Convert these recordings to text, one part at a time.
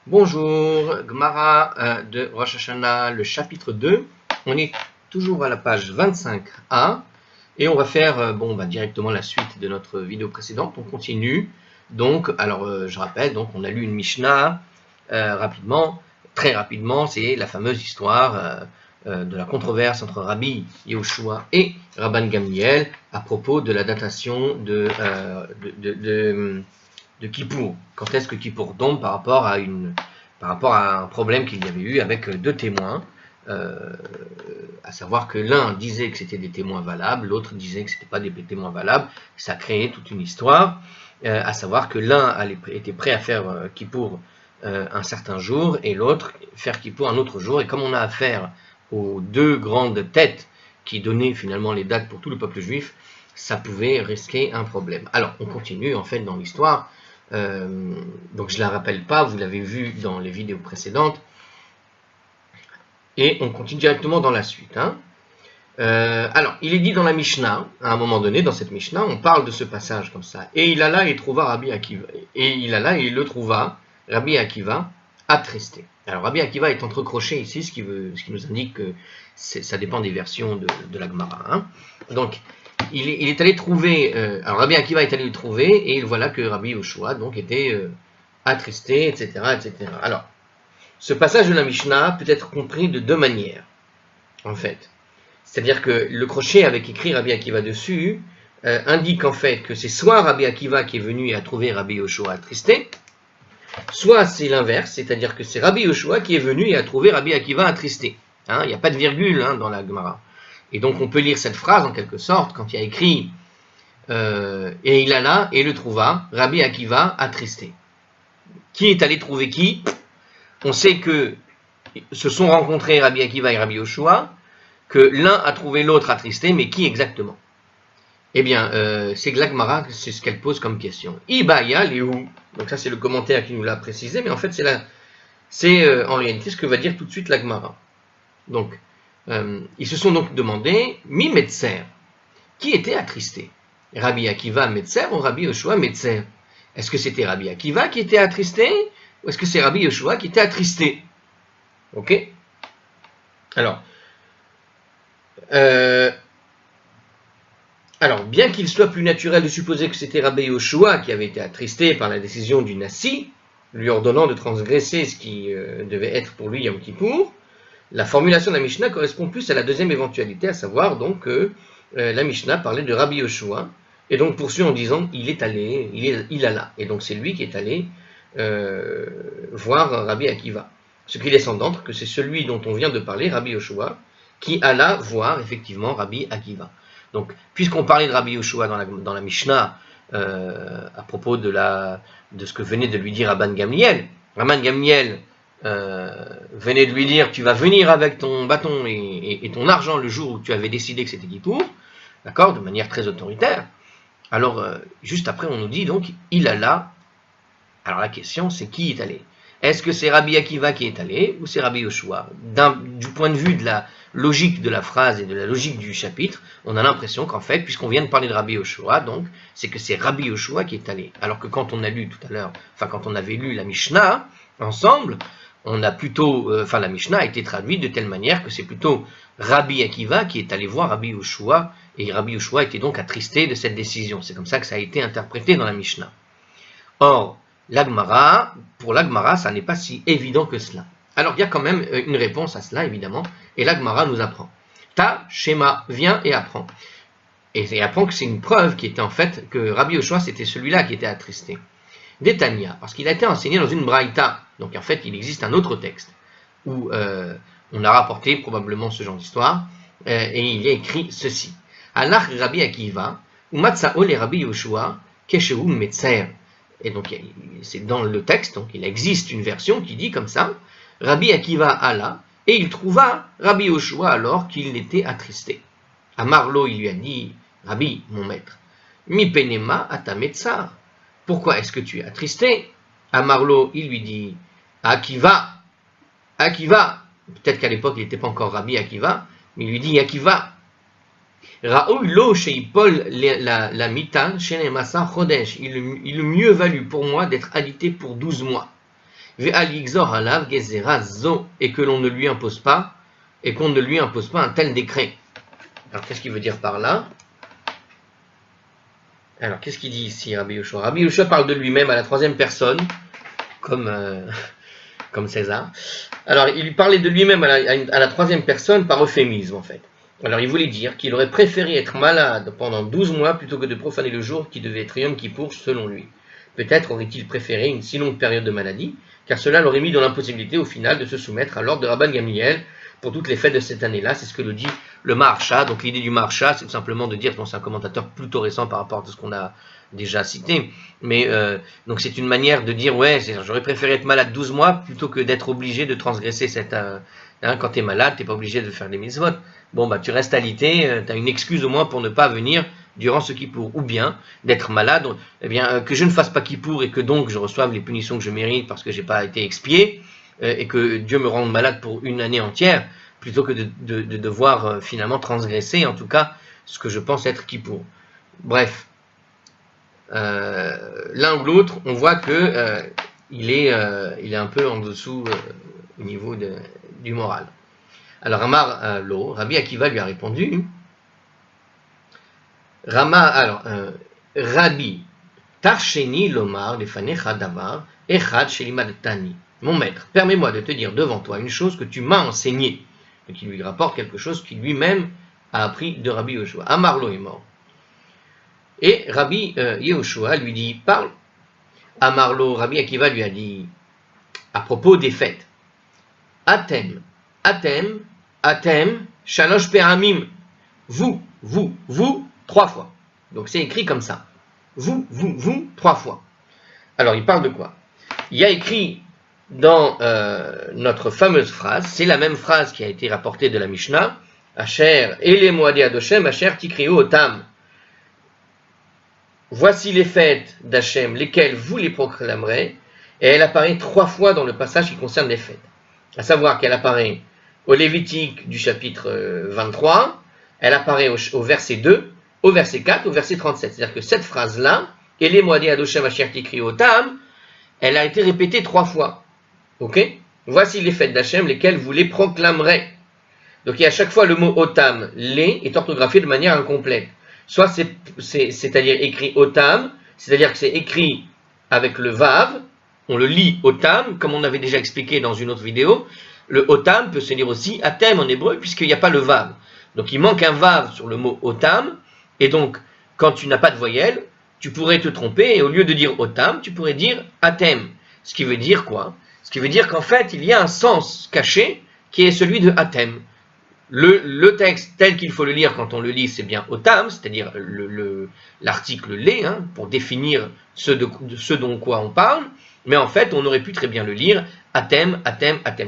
Bonjour, Gemara de Rosh Hashanah, le chapitre 2. On est toujours à la page 25a et on va faire directement la suite de notre vidéo précédente. On continue. Donc, je rappelle, donc on a lu une Mishnah rapidement, très rapidement. C'est la fameuse histoire de la controverse entre Rabbi Yehoshua et Rabban Gamliel à propos de la datation de Kippour. Quand est-ce que Kippour tombe par rapport à un problème qu'il y avait eu avec deux témoins, à savoir que l'un disait que c'était des témoins valables, l'autre disait que c'était pas des témoins valables. Ça a créé toute une histoire, à savoir que l'un était prêt à faire Kippour un certain jour et l'autre faire Kippour un autre jour. Et comme on a affaire aux deux grandes têtes qui donnaient finalement les dates pour tout le peuple juif, ça pouvait risquer un problème. Alors on continue en fait dans l'histoire. Donc je ne la rappelle pas, vous l'avez vu dans les vidéos précédentes. Et on continue directement dans la suite. Alors, il est dit dans la Mishnah, à un moment donné, dans cette Mishnah, on parle de ce passage comme ça. Et il alla et trouva Rabbi Akiva. Et il alla et il le trouva, Rabbi Akiva, attristé. Alors Rabbi Akiva est entrecroché ici, ce qui nous indique que ça dépend des versions de la Gemara. Donc, il est allé trouver, alors Rabbi Akiva est allé le trouver, et voilà que Rabbi Yehoshua donc était attristé, etc., etc. Alors, ce passage de la Mishnah peut être compris de deux manières, en fait. C'est-à-dire que le crochet avec écrit Rabbi Akiva dessus indique en fait que c'est soit Rabbi Akiva qui est venu et a trouvé Rabbi Yehoshua attristé, soit c'est l'inverse, c'est-à-dire que c'est Rabbi Yehoshua qui est venu et a trouvé Rabbi Akiva attristé. Il n'y a pas de virgule dans la Gemara. Et donc on peut lire cette phrase en quelque sorte quand il y a écrit et il alla et le trouva, Rabbi Akiva attristé. Qui est allé trouver qui? On sait que se sont rencontrés Rabbi Akiva et Rabbi Yehoshua, que l'un a trouvé l'autre attristé, mais qui exactement? Eh bien, c'est la Gemara, c'est ce qu'elle pose comme question. Ibaya Léhu. Donc ça c'est le commentaire qui nous l'a précisé, mais en fait c'est en réalité ce que va dire tout de suite la Gemara. Donc, ils se sont donc demandé, Mi Metzer, qui était attristé? Rabbi Akiva Metzer ou Rabbi Yehoshua Metzer? Est-ce que c'était Rabbi Akiva qui était attristé ou est-ce que c'est Rabbi Yehoshua qui était attristé? Ok? Alors, bien qu'il soit plus naturel de supposer que c'était Rabbi Yehoshua qui avait été attristé par la décision du Nassi, lui ordonnant de transgresser ce qui devait être pour lui Yom Kippour, la formulation de la Mishnah correspond plus à la deuxième éventualité, à savoir donc que la Mishnah parlait de Rabbi Yehoshua, et donc poursuit en disant il alla. Et donc c'est lui qui est allé voir Rabbi Akiva. Ce qui laisse entendre que c'est celui dont on vient de parler, Rabbi Yehoshua, qui alla voir effectivement Rabbi Akiva. Donc, puisqu'on parlait de Rabbi Yehoshua dans la Mishnah, à propos de ce que venait de lui dire Rabban Gamliel, venait de lui dire tu vas venir avec ton bâton et ton argent le jour où tu avais décidé que c'était Kippour, d'accord, de manière très autoritaire. Alors, juste après, on nous dit donc il alla. Alors la question, c'est qui est allé? Est-ce que c'est Rabbi Akiva qui est allé ou c'est Rabbi Yehoshua? Du point de vue de la logique de la phrase et de la logique du chapitre, on a l'impression qu'en fait, puisqu'on vient de parler de Rabbi Yehoshua, donc c'est que c'est Rabbi Yehoshua qui est allé. Alors que quand on a lu tout à l'heure, quand on avait lu la Mishnah ensemble, on a plutôt, la Mishnah a été traduite de telle manière que c'est plutôt Rabbi Akiva qui est allé voir Rabbi Yehoshua, et Rabbi Yehoshua était donc attristé de cette décision. C'est comme ça que ça a été interprété dans la Mishnah. Or, pour l'Agmara, ça n'est pas si évident que cela. Alors, il y a quand même une réponse à cela, évidemment, et l'Agmara nous apprend. Ta, Shema, viens et apprends. Et apprend que c'est une preuve qui était en fait que Rabbi Yehoshua, c'était celui-là qui était attristé. Détania, parce qu'il a été enseigné dans une braïta. Donc, en fait, il existe un autre texte où on a rapporté probablement ce genre d'histoire, et il y a écrit ceci. Alach Rabbi Akiva, ou Matzao le Rabbi Yehoshua, Keshehu Metzer. Et donc, c'est dans le texte, donc il existe une version qui dit comme ça, Rabbi Akiva alla, et il trouva Rabbi Yehoshua alors qu'il était attristé. À Marlo, il lui a dit, Rabbi, mon maître, mi penema atametzar. Pourquoi est-ce que tu es attristé? À Marlo, il lui dit, Akiva, peut-être qu'à l'époque il n'était pas encore Rabbi Akiva, mais il lui dit Akiva. Raoul lo sheipol la mitan shenemasa chodesh. Il eût mieux valu pour moi d'être alité pour 12 mois. et que l'on ne lui impose pas, et qu'on ne lui impose pas un tel décret. Alors qu'est-ce qu'il veut dire par là? Alors qu'est-ce qu'il dit ici Rabbi Yoshua? Rabbi Yoshua parle de lui-même à la troisième personne, comme César. Alors il parlait de lui-même à la troisième personne par euphémisme en fait. Alors il voulait dire qu'il aurait préféré être malade pendant 12 mois plutôt que de profaner le jour qui devait être Yom Kippour selon lui. Peut-être aurait-il préféré une si longue période de maladie, car cela l'aurait mis dans l'impossibilité au final de se soumettre à l'ordre de Rabban Gamliel pour toutes les fêtes de cette année-là. C'est ce que le dit le Maharsha. Donc l'idée du Maharsha, c'est tout simplement de dire, bon, c'est un commentateur plutôt récent par rapport à ce qu'on a déjà cité, mais donc c'est une manière de dire, ouais, j'aurais préféré être malade 12 mois plutôt que d'être obligé de transgresser cette... quand tu es malade, tu n'es pas obligé de faire des mitzvot. Bon, bah tu restes alité, tu as une excuse au moins pour ne pas venir durant ce Kippour, ou bien d'être malade, eh bien que je ne fasse pas Kippour et que donc je reçoive les punitions que je mérite parce que j'ai pas été expié, et que Dieu me rende malade pour une année entière, plutôt que de devoir finalement transgresser, en tout cas, ce que je pense être Kippour. Bref, l'un ou l'autre, on voit que il est un peu en dessous au niveau du moral. Alors Amar Lo, Rabbi Akiva lui a répondu, Rabbi Tarsheni Lomar Lefanecha Davar Echad Shelimadtani. Mon maître, permets-moi de te dire devant toi une chose que tu m'as enseignée, et qui lui rapporte quelque chose qui lui-même a appris de Rabbi Yoshua. Amar Lo est mort. Et Rabbi Yehoshua lui dit, parle. Amar Lo, Rabbi Akiva lui a dit, à propos des fêtes, Atem, Shalosh Peramim, vous, 3 fois. Donc c'est écrit comme ça. Vous, 3 fois. Alors il parle de quoi? Il y a écrit dans notre fameuse phrase, c'est la même phrase qui a été rapportée de la Mishnah, Asher Ele Moadei Adoshem, Asher Tikriu Otam. Voici les fêtes d'Hachem, lesquelles vous les proclamerez, et elle apparaît 3 fois dans le passage qui concerne les fêtes. À savoir qu'elle apparaît au Lévitique du chapitre 23, elle apparaît au verset 2, au verset 4, au verset 37. C'est-à-dire que cette phrase-là, Ele Moadei Adoshem Asher Tikriu Otam, elle a été répétée 3 fois. Ok? Voici les fêtes d'Hachem, lesquelles vous les proclamerez. Donc il y a à chaque fois le mot Otam, les, est orthographié de manière incomplète. Soit c'est-à-dire écrit Otam, c'est-à-dire que c'est écrit avec le Vav, on le lit Otam, comme on avait déjà expliqué dans une autre vidéo. Le Otam peut se lire aussi Atem en hébreu, puisqu'il n'y a pas le Vav. Donc il manque un Vav sur le mot Otam, et donc quand tu n'as pas de voyelle, tu pourrais te tromper, et au lieu de dire Otam, tu pourrais dire Atem. Ce qui veut dire quoi? Ce qui veut dire qu'en fait, il y a un sens caché qui est celui de Atem. Le texte tel qu'il faut le lire quand on le lit, c'est bien Otam, c'est-à-dire l'article les, pour définir ce dont quoi on parle, mais en fait, on aurait pu très bien le lire Atem.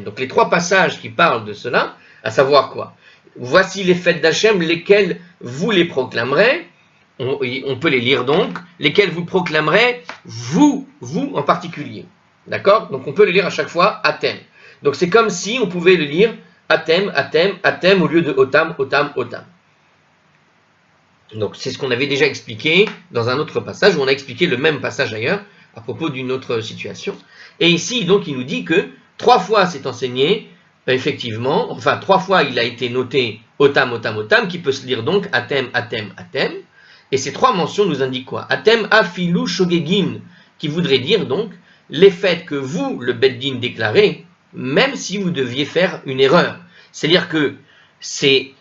Donc les 3 passages qui parlent de cela, à savoir quoi? Voici les fêtes d'Hachem, lesquelles vous les proclamerez, on peut les lire donc, lesquelles vous proclamerez, vous en particulier. D'accord? Donc on peut le lire à chaque fois Atem. Donc c'est comme si on pouvait le lire Atem au lieu de Otam. Donc c'est ce qu'on avait déjà expliqué dans un autre passage, où on a expliqué le même passage ailleurs, à propos d'une autre situation. Et ici, donc, il nous dit que 3 fois c'est enseigné, effectivement, enfin 3 fois il a été noté Otam, qui peut se lire donc Atem. Et ces 3 mentions nous indiquent quoi? Atem Afilu Shogegim, qui voudrait dire donc les fêtes que vous, le Beddin, déclarez, même si vous deviez faire une erreur. C'est-à-dire que ces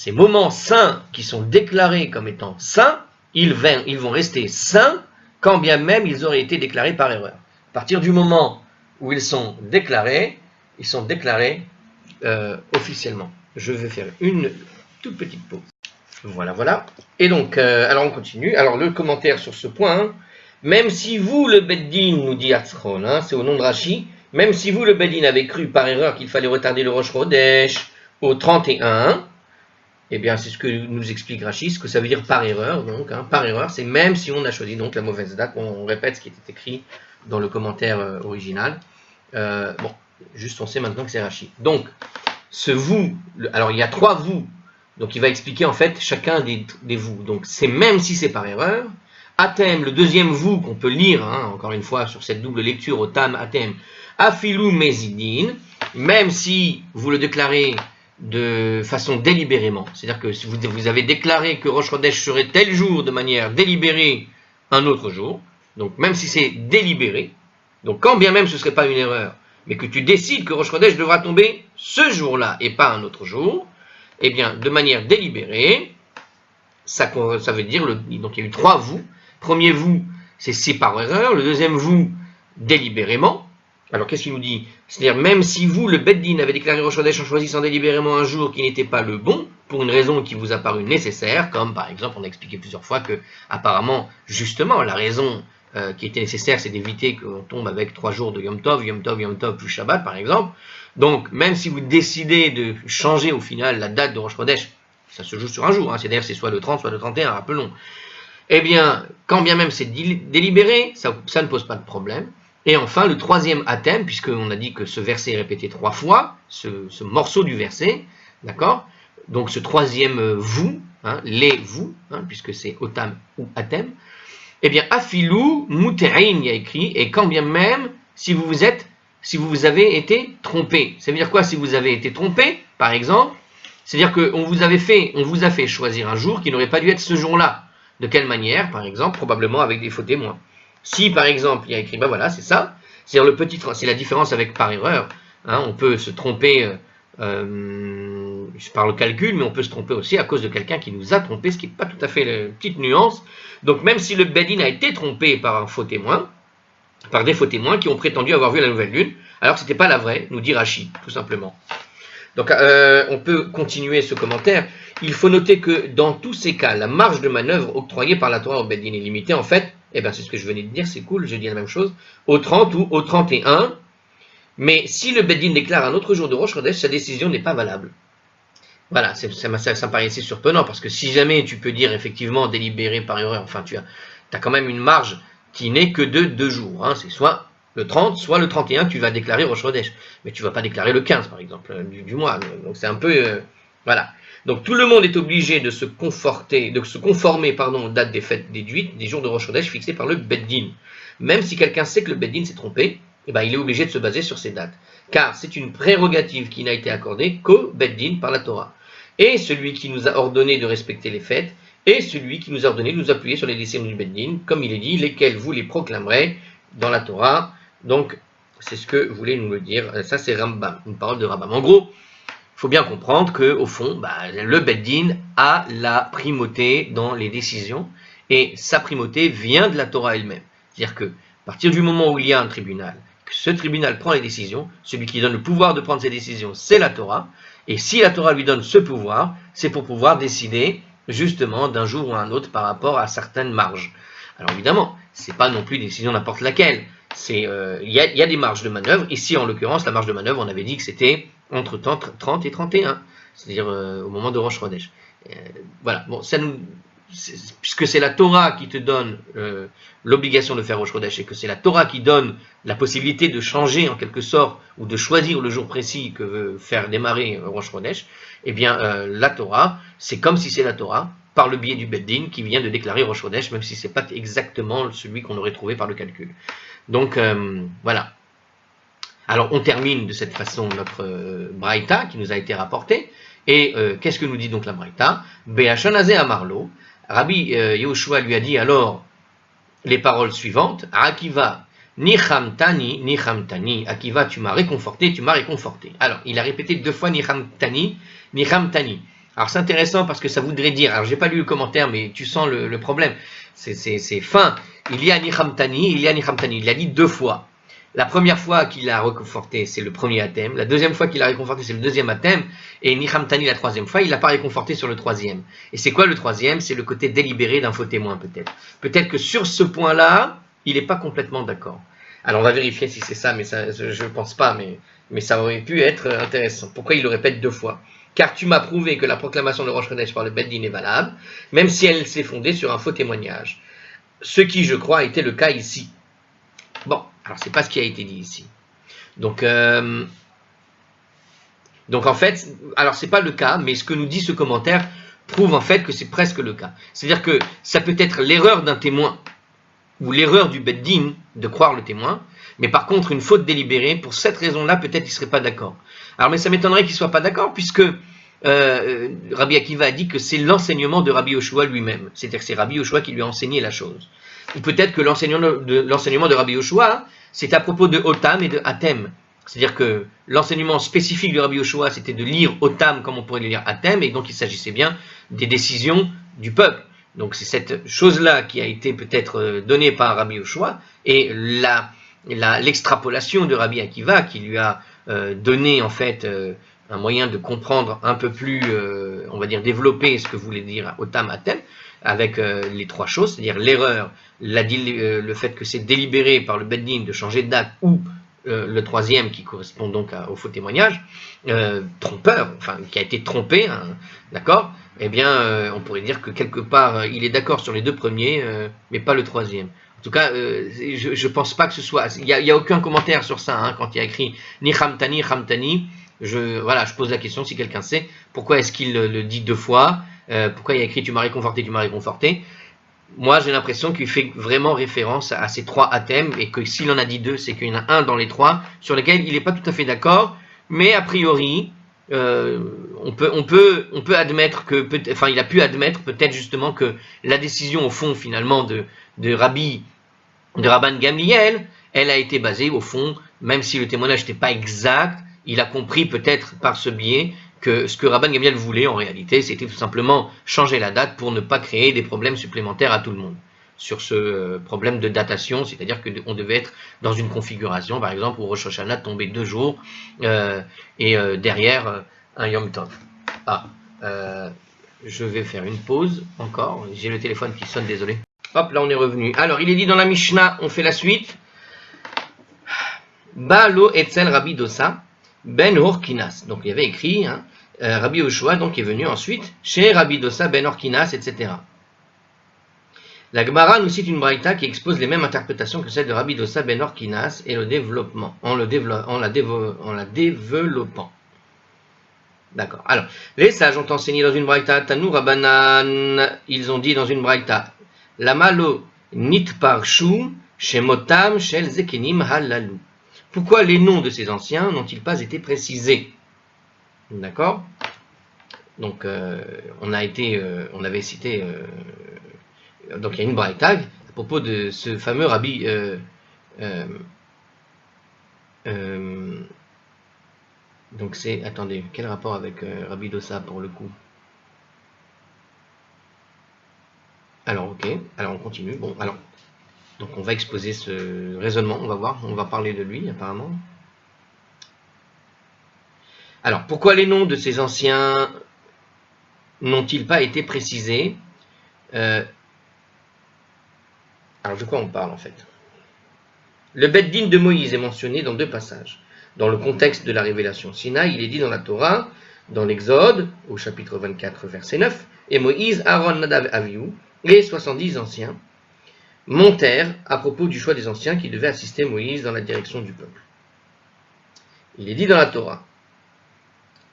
moments saints qui sont déclarés comme étant saints, ils vont rester saints quand bien même ils auraient été déclarés par erreur. À partir du moment où ils sont déclarés officiellement. Je vais faire une toute petite pause. Voilà. Et donc, alors on continue. Alors le commentaire sur ce point, même si vous, le Beddin, nous dit Atzron, c'est au nom de Rashi, même si vous, le Beddin, avez cru par erreur qu'il fallait retarder le Rosh Chodesh au 31, eh bien, c'est ce que nous explique Rashi, ce que ça veut dire par erreur. Donc, par erreur, c'est même si on a choisi donc la mauvaise date. On répète ce qui était écrit dans le commentaire original. Bon, juste on sait maintenant que c'est Rashi. Donc, ce vous, alors il y a 3 vous. Donc, il va expliquer en fait chacun des vous. Donc, c'est même si c'est par erreur. Atem, le deuxième vous qu'on peut lire, hein, encore une fois, sur cette double lecture, Otam, Atem, Afilou Mezidin, même si vous le déclarez de façon délibérément, c'est-à-dire que si vous avez déclaré que Rosh Chodesh serait tel jour de manière délibérée un autre jour, donc même si c'est délibéré, donc quand bien même ce ne serait pas une erreur, mais que tu décides que Rosh Chodesh devra tomber ce jour-là et pas un autre jour, eh bien, de manière délibérée, ça veut dire, donc il y a eu 3 vous. Premier vous, c'est si par erreur. Le deuxième vous, délibérément. Alors qu'est-ce qu'il nous dit? C'est-à-dire, même si vous, le Beth Din, avez déclaré Rosh Chodesh en choisissant délibérément un jour qui n'était pas le bon, pour une raison qui vous a paru nécessaire, comme par exemple, on a expliqué plusieurs fois que, apparemment, justement, la raison qui était nécessaire, c'est d'éviter qu'on tombe avec 3 jours de Yom Tov, Yom Tov, Yom Tov, plus Shabbat, par exemple. Donc, même si vous décidez de changer au final la date de Rosh Chodesh, ça se joue sur un jour, hein, c'est-à-dire c'est soit le 30, soit le 31, rappelons. Eh bien, quand bien même c'est délibéré, ça ne pose pas de problème. Et enfin, le troisième athème, puisqu'on a dit que ce verset est répété 3 fois, ce morceau du verset, d'accord? Donc ce troisième vous, hein, les vous, hein, puisque c'est otam ou athème, eh bien, afilou, muterin, il y a écrit, et quand bien même, si vous avez été trompé. Ça veut dire quoi si vous avez été trompé, par exemple? C'est-à-dire qu'on vous a fait choisir un jour qui n'aurait pas dû être ce jour-là. De quelle manière, par exemple? Probablement avec des faux témoins. Si, par exemple, il y a écrit, ben voilà, c'est ça, c'est-à-dire c'est la différence avec par erreur. Hein, on peut se tromper par le calcul, mais on peut se tromper aussi à cause de quelqu'un qui nous a trompé, ce qui n'est pas tout à fait la petite nuance. Donc même si le Bedin a été trompé par un faux témoin, par des faux témoins qui ont prétendu avoir vu la nouvelle lune, alors que ce n'était pas la vraie, nous dit Rashi, tout simplement. Donc on peut continuer ce commentaire. Il faut noter que dans tous ces cas, la marge de manœuvre octroyée par la Torah au Bedin est limitée, en fait, eh bien c'est ce que je venais de dire, c'est cool, je dis la même chose, au 30 ou au 31, mais si le Bedin déclare un autre jour de Rosh Chodesh, sa décision n'est pas valable. Voilà, ça me paraissait surprenant, parce que si jamais tu peux dire effectivement délibéré par erreur, enfin tu as quand même une marge qui n'est que de 2 jours, hein, c'est soit le 30, soit le 31, tu vas déclarer Rosh Chodesh, mais tu ne vas pas déclarer le 15 par exemple, du mois, donc c'est un peu, voilà. Donc tout le monde est obligé de se conformer aux dates des fêtes déduites, des jours de Rosh Chodesh fixés par le Beth Din. Même si quelqu'un sait que le Beth Din s'est trompé, eh ben, il est obligé de se baser sur ces dates, car c'est une prérogative qui n'a été accordée qu'au Beth Din par la Torah. Et celui qui nous a ordonné de respecter les fêtes, et celui qui nous a ordonné de nous appuyer sur les décisions du Beth Din, comme il est dit, lesquels vous les proclamerez dans la Torah. Donc, c'est ce que voulait nous le dire. Ça, c'est Rambam, une parole de Rambam. En gros, il faut bien comprendre qu'au fond, le Beth Din a la primauté dans les décisions, et sa primauté vient de la Torah elle-même. C'est-à-dire que, à partir du moment où il y a un tribunal, que ce tribunal prend les décisions, celui qui donne le pouvoir de prendre ces décisions, c'est la Torah, et si la Torah lui donne ce pouvoir, c'est pour pouvoir décider justement d'un jour ou un autre par rapport à certaines marges. Alors évidemment, ce n'est pas non plus une décision n'importe laquelle. Il y a des marges de manœuvre. Ici, en l'occurrence, la marge de manœuvre, on avait dit que c'était entre 30 et 31, c'est-à-dire au moment de Rosh Chodesh. Voilà, bon, puisque c'est la Torah qui te donne l'obligation de faire Rosh Chodesh, et que c'est la Torah qui donne la possibilité de changer en quelque sorte, ou de choisir le jour précis que veut faire démarrer Rosh Chodesh, eh bien la Torah, c'est comme si c'est la Torah, par le biais du Beth Din, qui vient de déclarer Rosh Chodesh, même si ce n'est pas exactement celui qu'on aurait trouvé par le calcul. Donc voilà. Alors on termine de cette façon notre Braïta qui nous a été rapportée. Et qu'est-ce que nous dit donc la Braïta? Be'ashanaze amarlo. Rabbi Yehoshua lui a dit alors les paroles suivantes. Akiva, nichamtani, nichamtani. Akiva, tu m'as réconforté, tu m'as réconforté. Alors il a répété 2 fois nichamtani, nichamtani. Alors c'est intéressant parce que ça voudrait dire, alors j'ai pas lu le commentaire mais tu sens le problème, c'est fin, il y a nichamtani, il l'a dit 2 fois. La première fois qu'il a réconforté, c'est le premier athème. La deuxième fois qu'il a réconforté, c'est le deuxième athème. Et nichamtani, la troisième fois, il n'a pas réconforté sur le troisième. Et c'est quoi le troisième? C'est le côté délibéré d'un faux témoin peut-être. Peut-être que sur ce point-là, il n'est pas complètement d'accord. Alors on va vérifier si c'est ça, mais ça, je ne pense pas, mais ça aurait pu être intéressant. Pourquoi il le répète 2 fois? Car tu m'as prouvé que la proclamation de Rosh Chodesh par le Beth Din est valable, même si elle s'est fondée sur un faux témoignage. Ce qui, je crois, était le cas ici. Bon, alors c'est pas ce qui a été dit ici. Donc en fait, alors c'est pas le cas, mais ce que nous dit ce commentaire prouve en fait que c'est presque le cas. C'est-à-dire que ça peut être l'erreur d'un témoin, ou l'erreur du Beddin de croire le témoin, mais par contre une faute délibérée, pour cette raison-là, peut-être il ne serait pas d'accord. Alors, mais ça m'étonnerait qu'il ne soit pas d'accord, puisque Rabbi Akiva a dit que c'est l'enseignement de Rabbi Yoshua lui-même. C'est-à-dire que c'est Rabbi Yoshua qui lui a enseigné la chose. Ou peut-être que l'enseignement de Rabbi Yoshua, c'est à propos de Otam et de Hatem. C'est-à-dire que l'enseignement spécifique de Rabbi Yoshua, c'était de lire Otam comme on pourrait lire Hatem, et donc il s'agissait bien des décisions du peuple. Donc c'est cette chose-là qui a été peut-être donnée par Rabbi Yoshua, et l'extrapolation de Rabbi Akiva qui lui a donné en fait un moyen de comprendre un peu plus, on va dire, développer ce que voulait dire Otam Hatem, avec les trois choses, c'est-à-dire l'erreur, le fait que c'est délibéré par le Beddin de changer de date, ou le troisième qui correspond donc au faux témoignage, trompeur, enfin qui a été trompé, hein, d'accord, eh bien on pourrait dire que quelque part il est d'accord sur les deux premiers, mais pas le troisième. En tout cas, je pense pas que ce soit, il y a aucun commentaire sur ça, hein, quand il y a écrit ni Hamtani, Hamtani, je pose la question si quelqu'un sait, pourquoi est-ce qu'il le dit deux fois, pourquoi il y a écrit tu m'as réconforté. Moi, j'ai l'impression qu'il fait vraiment référence à ces trois athèmes, et que s'il en a dit deux, c'est qu'il y en a un dans les trois sur lesquels il n'est pas tout à fait d'accord, mais a priori, on peut admettre que, il a pu admettre peut-être justement que la décision au fond finalement de Rabban Gamliel, elle a été basée au fond, même si le témoignage n'était pas exact, il a compris peut-être par ce biais que ce que Rabban Gamliel voulait en réalité, c'était tout simplement changer la date pour ne pas créer des problèmes supplémentaires à tout le monde. Sur ce problème de datation, c'est-à-dire qu'on devait être dans une configuration, par exemple, où Rosh Hashanah tombait 2 jours, et derrière un Yom Tov. Je vais faire une pause encore, j'ai le téléphone qui sonne, désolé. Hop, là on est revenu. Alors, il est dit dans la Mishnah, on fait la suite. Balo etzel Rabbi Dosa ben Horkinas. Donc il y avait écrit, hein, Rabbi Yoshua donc est venu ensuite chez Rabbi Dosa ben Horkinas, etc. La Gemara nous cite une braïta qui expose les mêmes interprétations que celle de Rabbi Dosa ben Horkinas et le développement, en la développant. D'accord. Alors, les sages ont enseigné dans une braïta, Tanu Rabbanan, ils ont dit dans une braïta, Lamalo nitparshu shemotam shel zekenim halalu. Pourquoi les noms de ces anciens n'ont-ils pas été précisés? D'accord. Donc, on avait cité, donc il y a une braïta à propos de ce fameux Rabbi, donc c'est, attendez, quel rapport avec Rabbi Dosa pour le coup? Alors, ok, alors on continue. Bon, alors, donc on va exposer ce raisonnement, on va voir, on va parler de lui apparemment. Alors, pourquoi les noms de ces anciens n'ont-ils pas été précisés? Alors, de quoi on parle en fait? Le Beddin de Moïse est mentionné dans 2 passages. Dans le contexte de la révélation Sinaï, il est dit dans la Torah, dans l'Exode, au chapitre 24, verset 9, et Moïse, Aaron, Nadav, Avihu, les 70 anciens, montèrent à propos du choix des anciens qui devaient assister Moïse dans la direction du peuple. Il est dit dans la Torah,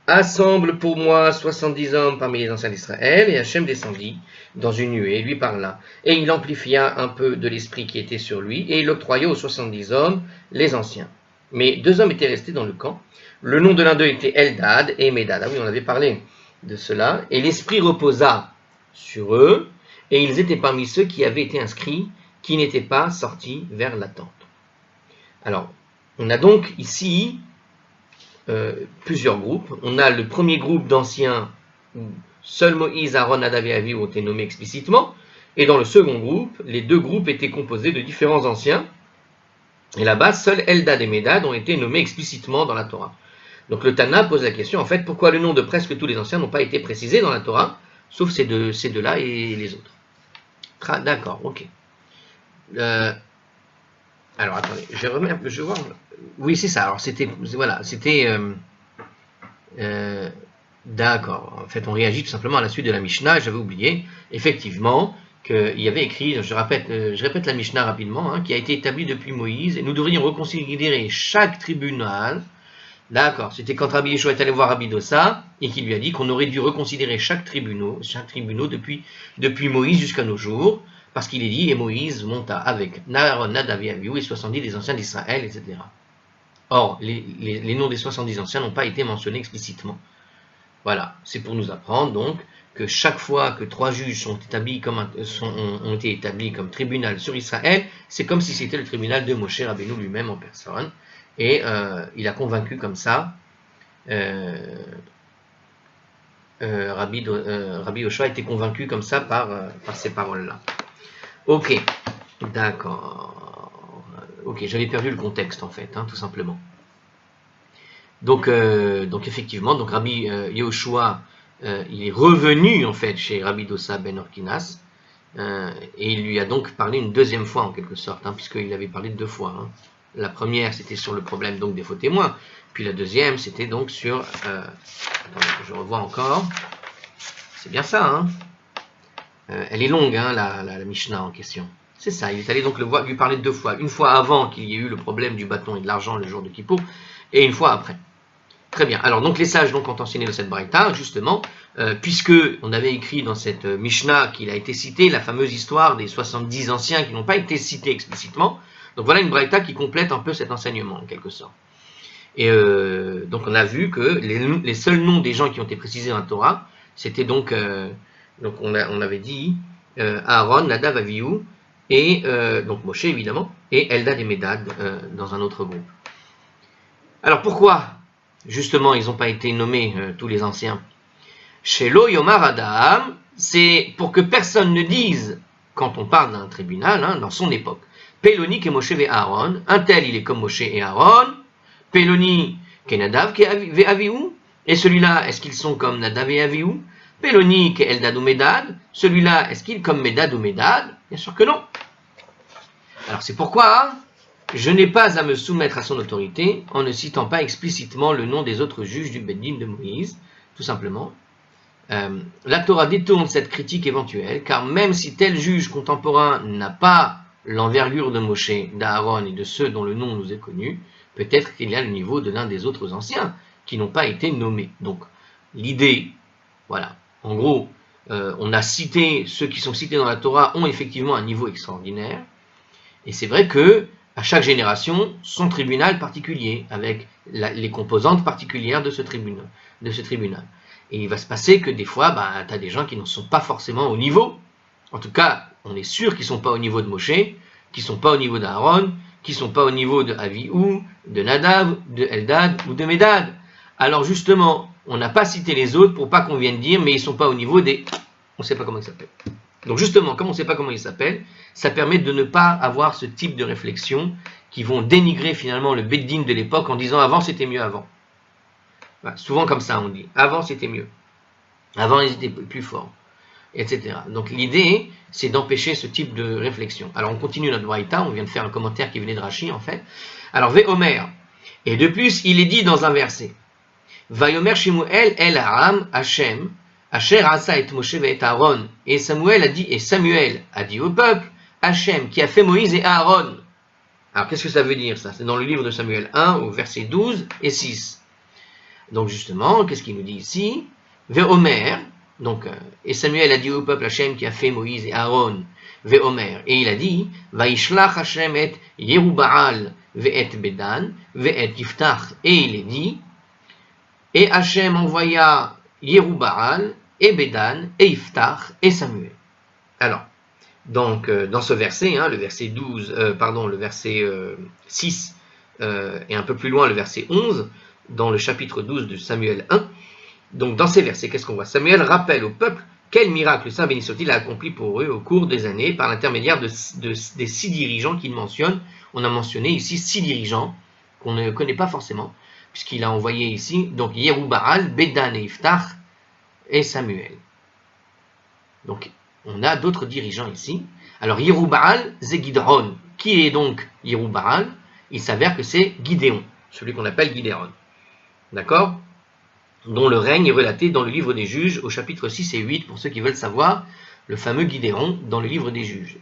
assemble pour moi 70 hommes parmi les anciens d'Israël, et Hachem descendit dans une nuée, lui parla, et il amplifia un peu de l'esprit qui était sur lui, et il octroya aux 70 hommes les anciens. Mais 2 hommes étaient restés dans le camp. Le nom de l'un d'eux était Eldad et Médad. Ah oui, on avait parlé de cela. Et l'esprit reposa sur eux, et ils étaient parmi ceux qui avaient été inscrits, qui n'étaient pas sortis vers la tente. Alors, on a donc ici plusieurs groupes. On a le premier groupe d'anciens où seul Moïse, Aaron, Nadav et Avihu ont été nommés explicitement. Et dans le second groupe, les 2 groupes étaient composés de différents anciens. Et là-bas, seuls Eldad et Médad ont été nommés explicitement dans la Torah. Donc le Tana pose la question, en fait, pourquoi le nom de presque tous les anciens n'ont pas été précisés dans la Torah, sauf ces deux-là et les autres. D'accord, ok. Alors attendez, je vais voir. Oui, c'est ça. Alors c'était, voilà, c'était. D'accord. En fait, on réagit tout simplement à la suite de la Mishnah. J'avais oublié, effectivement, qu'il y avait écrit, je répète la Mishnah rapidement, hein, qui a été établie depuis Moïse, et nous devrions reconsidérer chaque tribunal. D'accord, c'était quand Rabbi Yeshua est allé voir Rabbi Dosa, et qui lui a dit qu'on aurait dû reconsidérer chaque tribunal depuis Moïse jusqu'à nos jours, parce qu'il est dit, et Moïse monta avec Aaron, Nadav et Abihu et 70 des anciens d'Israël, etc. Or, les noms des 70 anciens n'ont pas été mentionnés explicitement. Voilà, c'est pour nous apprendre donc que chaque fois que 3 juges ont été établis comme tribunal sur Israël, c'est comme si c'était le tribunal de Moshe Rabbeinu lui-même en personne. Et il a convaincu comme ça Rabbi Yoshua a été convaincu comme ça par ces paroles-là. Ok, d'accord. Ok, j'avais perdu le contexte en fait, tout simplement. Donc effectivement, donc Rabbi Yoshua, il est revenu en fait chez Rabbi Dossa ben Orkinas, et il lui a donc parlé une deuxième fois en quelque sorte, puisqu'il avait parlé 2 fois. La première, c'était sur le problème donc des faux témoins, puis la deuxième, c'était donc sur... attendez, je revois encore. C'est bien ça, elle est longue, la Mishnah en question. C'est ça, il est allé donc lui parler 2 fois. Une fois avant qu'il y ait eu le problème du bâton et de l'argent le jour de Kippour, et une fois après. Très bien. Alors donc les sages donc ont enseigné dans cette braïta, justement, puisque on avait écrit dans cette Mishnah qu'il a été cité la fameuse histoire des 70 anciens qui n'ont pas été cités explicitement. Donc voilà une braïta qui complète un peu cet enseignement en quelque sorte. Et donc on a vu que les seuls noms des gens qui ont été précisés dans la Torah, c'était donc on avait dit Aaron, Nadav, Avihu, et donc Moshe évidemment, et Eldad et Medad dans un autre groupe. Alors pourquoi justement ils n'ont pas été nommés tous les anciens? Shelo Yomar Adam, c'est pour que personne ne dise, quand on parle d'un tribunal, dans son époque, Peloni ke Moshe ve Aaron, un tel il est comme Moshe et Aaron, Peloni ke Nadav ke Avihu, et celui-là, est-ce qu'ils sont comme Nadav et Avihu? Peloni ke Eldad ou Medad, celui-là, est-ce qu'il est comme Medad ou Medad? Bien sûr que non. Alors c'est pourquoi je n'ai pas à me soumettre à son autorité en ne citant pas explicitement le nom des autres juges du Beth Din de Moïse, tout simplement. La Torah détourne cette critique éventuelle, car même si tel juge contemporain n'a pas l'envergure de Moshe, d'Aaron et de ceux dont le nom nous est connu, peut-être qu'il y a le niveau de l'un des autres anciens qui n'ont pas été nommés. Donc l'idée, voilà, en gros, on a cité, ceux qui sont cités dans la Torah ont effectivement un niveau extraordinaire, et c'est vrai que à chaque génération, son tribunal particulier, avec les composantes particulières de ce tribunal. Et il va se passer que des fois, tu as des gens qui ne sont pas forcément au niveau. En tout cas, on est sûr qu'ils ne sont pas au niveau de Moshe, qu'ils ne sont pas au niveau d'Aaron, qu'ils ne sont pas au niveau de Avihu, de Nadav, de Eldad ou de Medad. Alors justement, on n'a pas cité les autres pour pas qu'on vienne dire, mais ils ne sont pas au niveau des... On ne sait pas comment ils s'appellent. Donc justement, comme on ne sait pas comment ils s'appellent, ça permet de ne pas avoir ce type de réflexion qui vont dénigrer finalement le Beth Din de l'époque en disant avant c'était mieux avant. Voilà, souvent comme ça on dit, avant c'était mieux, avant ils étaient plus forts, etc. Donc l'idée c'est d'empêcher ce type de réflexion. Alors on continue notre braïta, on vient de faire un commentaire qui venait de Rashi en fait. Alors Ve'omer, et de plus il est dit dans un verset, Vayomer Shemuel el Aram Hashem, Asher Asa et Moshe et Aaron, et Samuel a dit au peuple, Hachem qui a fait Moïse et Aaron. Alors qu'est-ce que ça veut dire ça? C'est dans le livre de Samuel 1 au verset 12 et 6. Donc justement, qu'est-ce qu'il nous dit ici? Ve'omer, donc, et Samuel a dit au peuple Hachem qui a fait Moïse et Aaron, Ve'omer, et il a dit, Vaishlach Hachem et Yerubaal ve'et Bedan ve'et Yiftach, et il est dit, et Hachem envoya Yerubaal et Bedan et Yiftach et Samuel. Alors, donc, dans ce verset, le verset 6, et un peu plus loin, le verset 11, dans le chapitre 12 de Samuel 1, donc dans ces versets, qu'est-ce qu'on voit? Samuel rappelle au peuple quel miracle le Saint béni soit-il a accompli pour eux au cours des années par l'intermédiaire des 6 dirigeants qu'il mentionne. On a mentionné ici 6 dirigeants qu'on ne connaît pas forcément, puisqu'il a envoyé ici, donc Yerubaal, Bedan et Yiftach et Samuel. Donc, on a d'autres dirigeants ici. Alors, Yerubaal, c'est Gidron. Qui est donc Yerubaal? Il s'avère que c'est Gidéon, celui qu'on appelle Gidéon. D'accord? Dont le règne est relaté dans le livre des Juges, au chapitre 6 et 8, pour ceux qui veulent savoir, le fameux Gidéon dans le livre des Juges.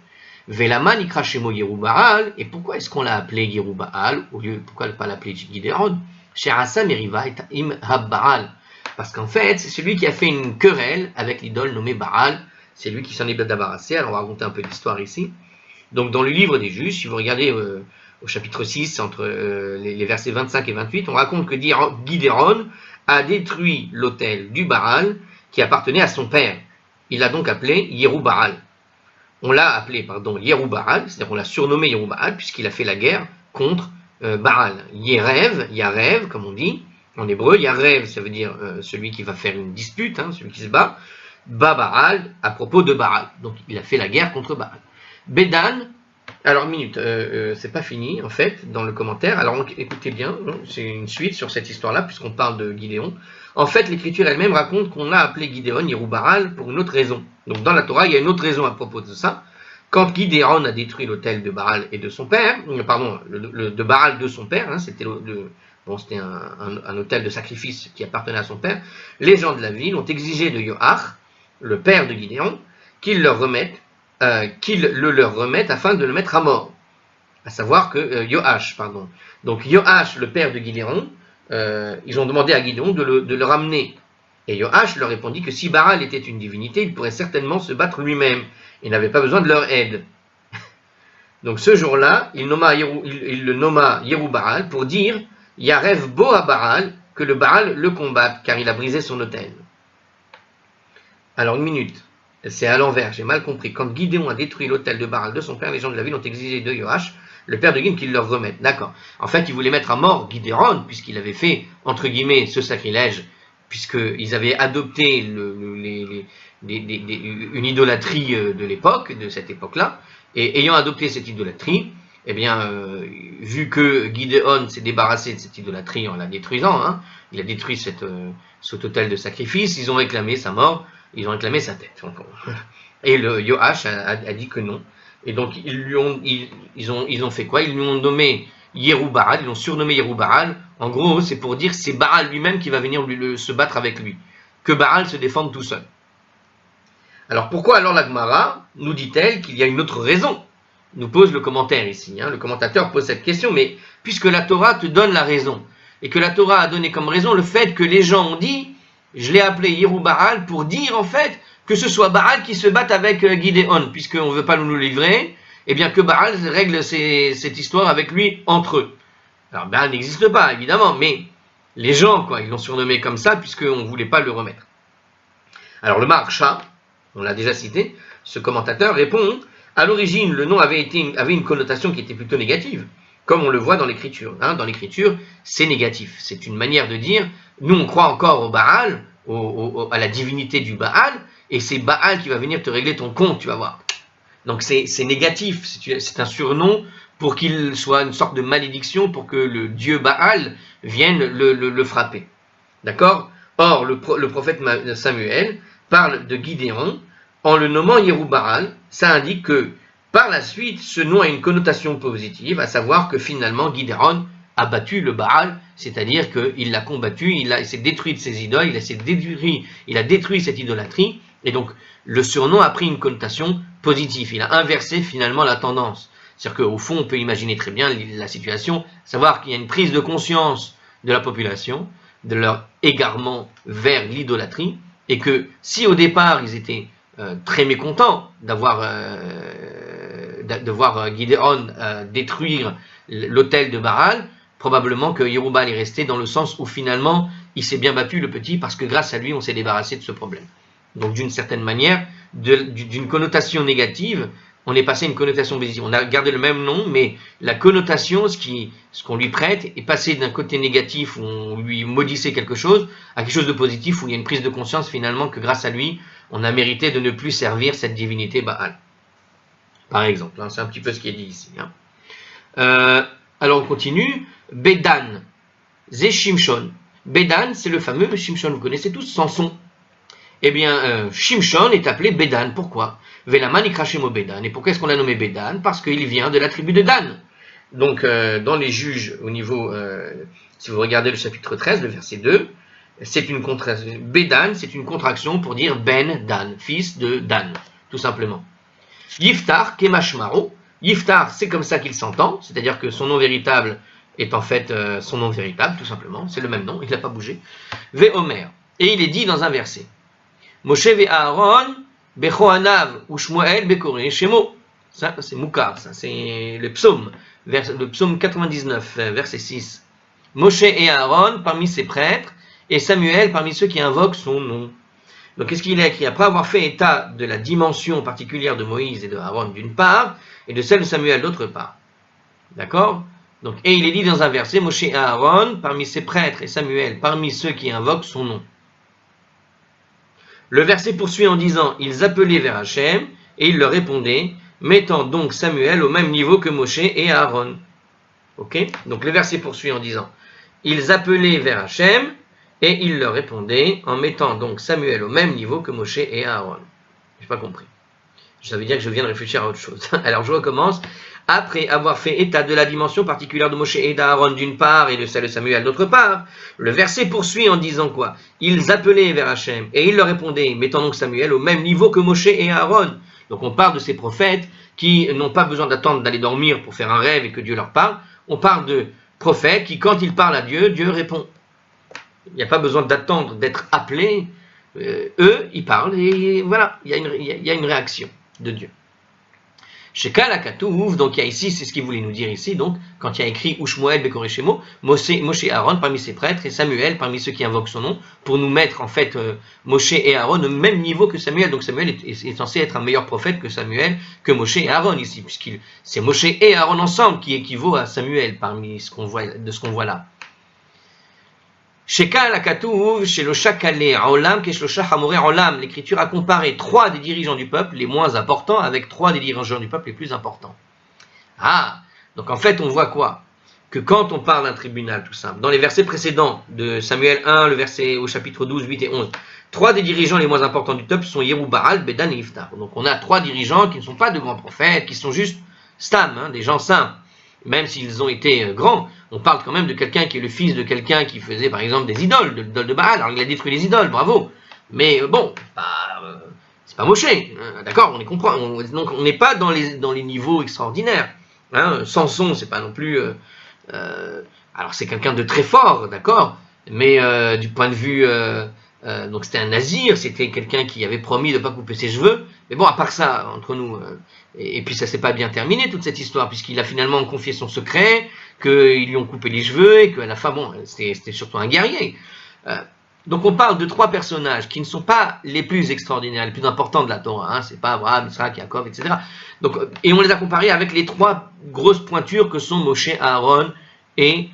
Velaman ikrashemo Yerubaal, et pourquoi est-ce qu'on l'a appelé Yerubaal, au lieu, pourquoi ne pas l'appeler Gidéon? Sherasa meriva et im Habbaal. Parce qu'en fait, c'est celui qui a fait une querelle avec l'idole nommée Baal, c'est lui qui s'en est débarrassé. Alors on va raconter un peu l'histoire ici. Donc dans le livre des Juges, si vous regardez au chapitre 6, entre les versets 25 et 28, on raconte que Gidéon a détruit l'autel du Baal qui appartenait à son père. Il l'a donc appelé Yerubbaal. On l'a appelé, Yerubbaal, c'est-à-dire on l'a surnommé Yerubbaal puisqu'il a fait la guerre contre Baal. Yarev, comme on dit en hébreu. Yarev, ça veut dire celui qui va faire une dispute, celui qui se bat. Baal, à propos de Baal. Donc il a fait la guerre contre Baal. Bédan, alors c'est pas fini en fait dans le commentaire. Alors écoutez bien, c'est une suite sur cette histoire-là puisqu'on parle de Gidéon. En fait, l'écriture elle-même raconte qu'on a appelé Gidéon Yerubbaal pour une autre raison. Donc dans la Torah, il y a une autre raison à propos de ça. Quand Gidéon a détruit l'autel de Baal et de son père, de Baal de son père, c'était un autel de sacrifice qui appartenait à son père, les gens de la ville ont exigé de Yoach, le père de Gidéon, qu'il le leur remette afin de le mettre à mort. À savoir que Yoach. Donc Yoach, le père de Gidéon, ils ont demandé à Gidéon de le ramener. Et Yoach leur répondit que si Baal était une divinité, il pourrait certainement se battre lui-même. Il n'avait pas besoin de leur aide. Donc ce jour-là, il le nomma Yerubbaal pour dire Yarev bo à Baal, que le Baal le combatte, car il a brisé son autel. Alors une minute, c'est à l'envers, j'ai mal compris. Quand Gidéon a détruit l'autel de Baal de son père, les gens de la ville ont exigé de Yoach, le père de Gidéon, qu'il leur remette. D'accord. En fait, ils voulaient mettre à mort Gidéon, puisqu'il avait fait, entre guillemets, ce sacrilège, puisqu'ils avaient adopté une idolâtrie de l'époque, de cette époque-là, et ayant adopté cette idolâtrie, eh bien, vu que Gidéon s'est débarrassé de cette idolâtrie en la détruisant, il a détruit cet autel de sacrifice, ils ont réclamé sa mort, ils ont réclamé sa tête. Et le Yoach a dit que non. Et donc ils ont fait quoi? Ils lui ont nommé Yerubbaal, ils l'ont surnommé Yerubbaal. En gros, c'est pour dire que c'est Baal lui-même qui va venir se battre avec lui. Que Baal se défende tout seul. Alors pourquoi alors la Gemara nous dit-elle qu'il y a une autre raison? Nous pose le commentaire ici. Le commentateur pose cette question, mais puisque la Torah te donne la raison, et que la Torah a donné comme raison le fait que les gens ont dit, je l'ai appelé Yerubbaal pour dire en fait que ce soit Baal qui se batte avec Gidéon, puisqu'on ne veut pas nous le livrer, et bien que Baal règle cette histoire avec lui entre eux. Alors Baal n'existe pas évidemment, mais les gens ils l'ont surnommé comme ça puisqu'on ne voulait pas le remettre. Alors le Maharsha, on l'a déjà cité, ce commentateur répond, à l'origine le nom avait une connotation qui était plutôt négative, comme on le voit dans l'écriture. Dans l'écriture, c'est négatif, c'est une manière de dire, nous on croit encore au Baal, à la divinité du Baal, et c'est Baal qui va venir te régler ton compte, tu vas voir. Donc c'est négatif, c'est un surnom pour qu'il soit une sorte de malédiction, pour que le dieu Baal vienne le frapper. D'accord? Or, le prophète Samuel parle de Gidéon en le nommant Yerubbaal. Ça indique que par la suite, ce nom a une connotation positive, à savoir que finalement Gidéon a battu le Baal, c'est-à-dire qu'il l'a combattu, il s'est détruit de ses idoles, il a détruit cette idolâtrie, et donc le surnom a pris une connotation positive. Il a inversé finalement la tendance. C'est-à-dire qu'au fond, on peut imaginer très bien la situation, savoir qu'il y a une prise de conscience de la population, de leur égarement vers l'idolâtrie, et que si au départ ils étaient très mécontents de voir Gidéon détruire l'autel de Baal, probablement que Yerubbaal est resté dans le sens où finalement il s'est bien battu le petit parce que grâce à lui on s'est débarrassé de ce problème. Donc d'une certaine manière, d'une connotation négative, on est passé à une connotation positive. On a gardé le même nom, mais la connotation, ce qu'on lui prête, est passé d'un côté négatif où on lui maudissait quelque chose, à quelque chose de positif où il y a une prise de conscience finalement que grâce à lui, on a mérité de ne plus servir cette divinité Baal. Par exemple, c'est un petit peu ce qui est dit ici. Alors on continue. Bédan, Zé Shimshon. Bédan, c'est le fameux Shimshon, vous connaissez tous, Samson. Eh bien, Shimshon est appelé Bédan. Pourquoi? Velaman ikrashemo Bédan. Et pourquoi est-ce qu'on l'a nommé Bédan? Parce qu'il vient de la tribu de Dan. Donc, dans les juges, au niveau, si vous regardez le chapitre 13, le verset 2, Bédan, c'est une contraction pour dire Ben Dan, fils de Dan, tout simplement. Yiftar, Kemashmaro. Yiftar, c'est comme ça qu'il s'entend, c'est-à-dire que son nom véritable est en fait son nom véritable, tout simplement. C'est le même nom, il n'a pas bougé. Ve'omer. Et il est dit dans un verset. Moshe ve Aaron Bechoanav ou Shmuel Bekore Shemo. Ça, c'est Moukar, ça, c'est le psaume, le psaume 99, verset 6. Moshe et Aaron parmi ses prêtres, et Samuel parmi ceux qui invoquent son nom. Donc, qu'est-ce qu'il a écrit? Après avoir fait état de la dimension particulière de Moïse et de Aaron d'une part, et de celle de Samuel d'autre part. D'accord? Donc, et il est dit dans un verset, Moshe et Aaron parmi ses prêtres, et Samuel parmi ceux qui invoquent son nom. Le verset poursuit en disant, ils appelaient vers Hachem, et ils leur répondaient, mettant donc Samuel au même niveau que Moshe et Aaron. Ok? Donc le verset poursuit en disant, ils appelaient vers Hachem, et ils leur répondaient, en mettant donc Samuel au même niveau que Moshe et Aaron. J'ai pas compris. Ça veut dire que je viens de réfléchir à autre chose. Alors je recommence. Après avoir fait état de la dimension particulière de Moshe et d'Aaron d'une part et de celle de Samuel d'autre part, le verset poursuit en disant quoi? Ils appelaient vers Hachem et ils leur répondaient, mettant donc Samuel au même niveau que Moshe et Aaron. Donc on parle de ces prophètes qui n'ont pas besoin d'attendre d'aller dormir pour faire un rêve et que Dieu leur parle. On parle de prophètes qui, quand ils parlent à Dieu, Dieu répond. Il n'y a pas besoin d'attendre d'être appelés. Eux, ils parlent et voilà, il y a une réaction de Dieu. Shekal Akatouv, donc il y a ici, c'est ce qu'il voulait nous dire ici, donc quand il y a écrit Ushmuel Bekore Shemo, Moshe et Aaron parmi ses prêtres et Samuel parmi ceux qui invoquent son nom, pour nous mettre en fait Moshe et Aaron au même niveau que Samuel. Donc Samuel est censé être un meilleur prophète que Samuel, que Moshe et Aaron ici, c'est Moshe et Aaron ensemble qui équivaut à Samuel parmi ce qu'on voit là. Shekal Akatouv, Shelosha Kale Olam, Keshlosha Hamore Olam. L'Écriture a comparé 3 des dirigeants du peuple, les moins importants, avec 3 des dirigeants du peuple, les plus importants. Ah, donc en fait, on voit quoi? Que quand on parle d'un tribunal, tout simple, dans les versets précédents de Samuel 1, le verset au chapitre 12, 8 et 11, 3 des dirigeants les moins importants du peuple sont Yerubbaal, Bedan et Iftar. Donc on a 3 dirigeants qui ne sont pas de grands prophètes, qui sont juste stam, des gens simples. Même s'ils ont été grands, on parle quand même de quelqu'un qui est le fils de quelqu'un qui faisait par exemple des idoles, de Baal. Alors il a détruit les idoles, bravo. Mais bon, c'est pas Moshe, hein, d'accord, on les comprend. Donc on n'est pas dans les niveaux extraordinaires. Samson, c'est pas non plus. Alors c'est quelqu'un de très fort, d'accord, mais du point de vue, donc c'était un nazir, c'était quelqu'un qui avait promis de ne pas couper ses cheveux. Mais bon, à part ça, entre nous, et puis ça s'est pas bien terminé toute cette histoire, puisqu'il a finalement confié son secret, qu'ils lui ont coupé les cheveux, et qu'à la fin, bon, c'était surtout un guerrier. Donc on parle de 3 personnages qui ne sont pas les plus extraordinaires, les plus importants de la Torah, c'est pas Abraham, Isaac, Jacob, etc. Donc, et on les a comparés avec les 3 grosses pointures que sont Moshe, Aaron et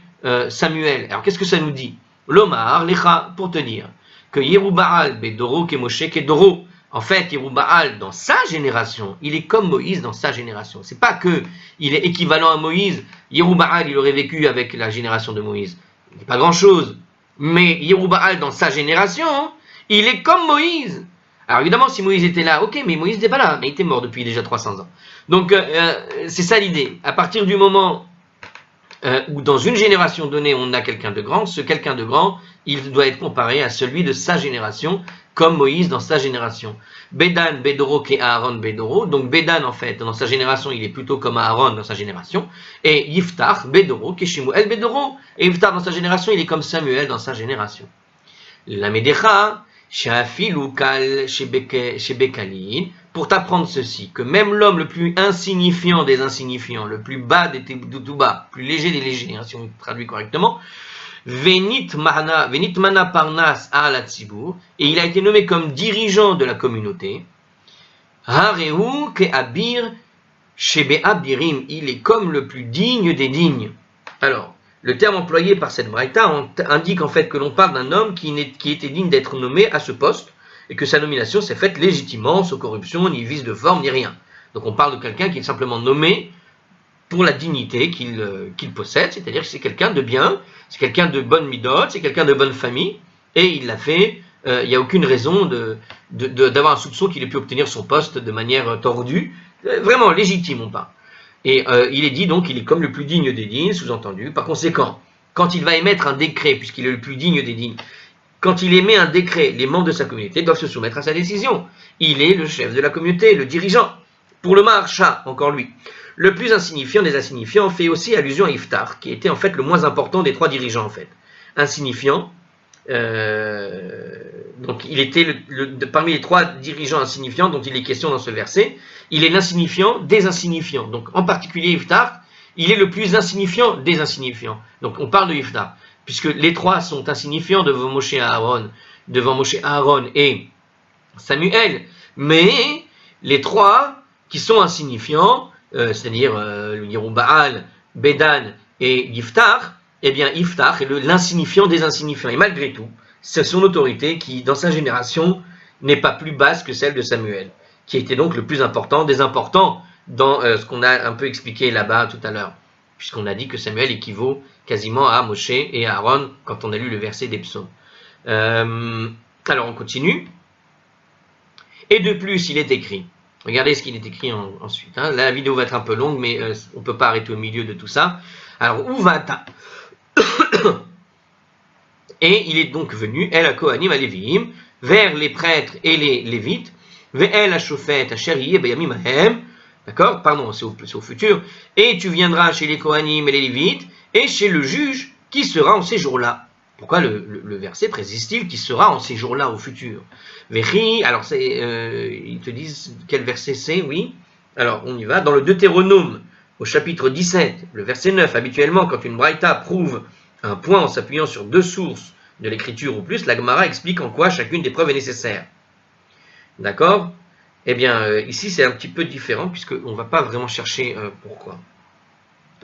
Samuel. Alors qu'est-ce que ça nous dit? L'Omar, Lecha, pour te dire que Yerubbaal, Bedoro, Kemoshe, Kedoro. En fait, Yerubbaal, dans sa génération, il est comme Moïse dans sa génération. C'est pas que il est équivalent à Moïse. Yerubbaal, il aurait vécu avec la génération de Moïse. Il n'est pas grand-chose. Mais Yerubbaal, dans sa génération, il est comme Moïse. Alors évidemment, si Moïse était là, ok, mais Moïse n'était pas là. Mais il était mort depuis déjà 300 ans. Donc, c'est ça l'idée. À partir du moment où dans une génération donnée, on a quelqu'un de grand, ce quelqu'un de grand, il doit être comparé à celui de sa génération, comme Moïse dans sa génération. Bedan, Bedoro, qui est Aaron, Bedoro. Donc Bedan, en fait, dans sa génération, il est plutôt comme Aaron dans sa génération. Et Yiftach, Bedoro, qui est Shemuel, Bedoro. Et Yiftach, dans sa génération, il est comme Samuel dans sa génération. La Medecha, Shafilukal, Shebekalin, pour t'apprendre ceci, que même l'homme le plus insignifiant des insignifiants, le plus bas des tout bas, plus léger des légers, si on traduit correctement, Venit mana parnas à la tzibur, et il a été nommé comme dirigeant de la communauté. Harehu ke abir shebe abirim, il est comme le plus digne des dignes. Alors, le terme employé par cette braïta indique en fait que l'on parle d'un homme qui était digne d'être nommé à ce poste, et que sa nomination s'est faite légitimement, sans corruption, ni vice de forme, ni rien. Donc on parle de quelqu'un qui est simplement nommé pour la dignité qu'il possède, c'est-à-dire que c'est quelqu'un de bien, c'est quelqu'un de bonne midot, c'est quelqu'un de bonne famille, et il l'a fait, il n'y a aucune raison d'avoir un soupçon qu'il ait pu obtenir son poste de manière tordue, vraiment légitime on parle. Et il est dit donc qu'il est comme le plus digne des dignes, sous-entendu. Par conséquent, quand il va émettre un décret, puisqu'il est le plus digne des dignes, quand il émet un décret, les membres de sa communauté doivent se soumettre à sa décision. Il est le chef de la communauté, le dirigeant. Pour le Maharsha, encore lui. Le plus insignifiant des insignifiants fait aussi allusion à Iftar, qui était en fait le moins important des 3 dirigeants en fait. Insignifiant, Donc il était parmi les 3 dirigeants insignifiants dont il est question dans ce verset, il est l'insignifiant des insignifiants. Donc en particulier Iftar, il est le plus insignifiant des insignifiants. Donc on parle de Iftar, puisque les 3 sont insignifiants devant Moshe Aaron et Samuel, mais les 3 qui sont insignifiants, c'est-à-dire Baal, Bédan et Iftar, eh bien Iftar est l'insignifiant des insignifiants. Et malgré tout, c'est son autorité qui, dans sa génération, n'est pas plus basse que celle de Samuel, qui était donc le plus important des importants dans ce qu'on a un peu expliqué là-bas tout à l'heure, puisqu'on a dit que Samuel équivaut quasiment à Moshe et à Aaron quand on a lu le verset des psaumes. Alors on continue. Et de plus, il est écrit, regardez ce qu'il est écrit ensuite. Hein. La vidéo va être un peu longue, mais on ne peut pas arrêter au milieu de tout ça. Alors, où va-t-on? Et il est donc venu, El HaKohanim HaLeviim, vers les prêtres et les Lévites, Ve'el HaShofet HaSher Beyamim Hahem, d'accord? Pardon, c'est au futur. Et tu viendras chez les Kohanim et les Lévites, et chez le juge qui sera en ces jours-là. Pourquoi le verset précise-t-il qu'il sera en ces jours-là au futur? Vechi, alors ils te disent quel verset c'est, oui. Alors on y va, dans le Deutéronome, au chapitre 17, le verset 9, habituellement quand une braïta prouve un point en s'appuyant sur 2 sources de l'écriture ou plus, la Gemara explique en quoi chacune des preuves est nécessaire. D'accord? Eh bien, ici c'est un petit peu différent, puisqu'on ne va pas vraiment chercher pourquoi.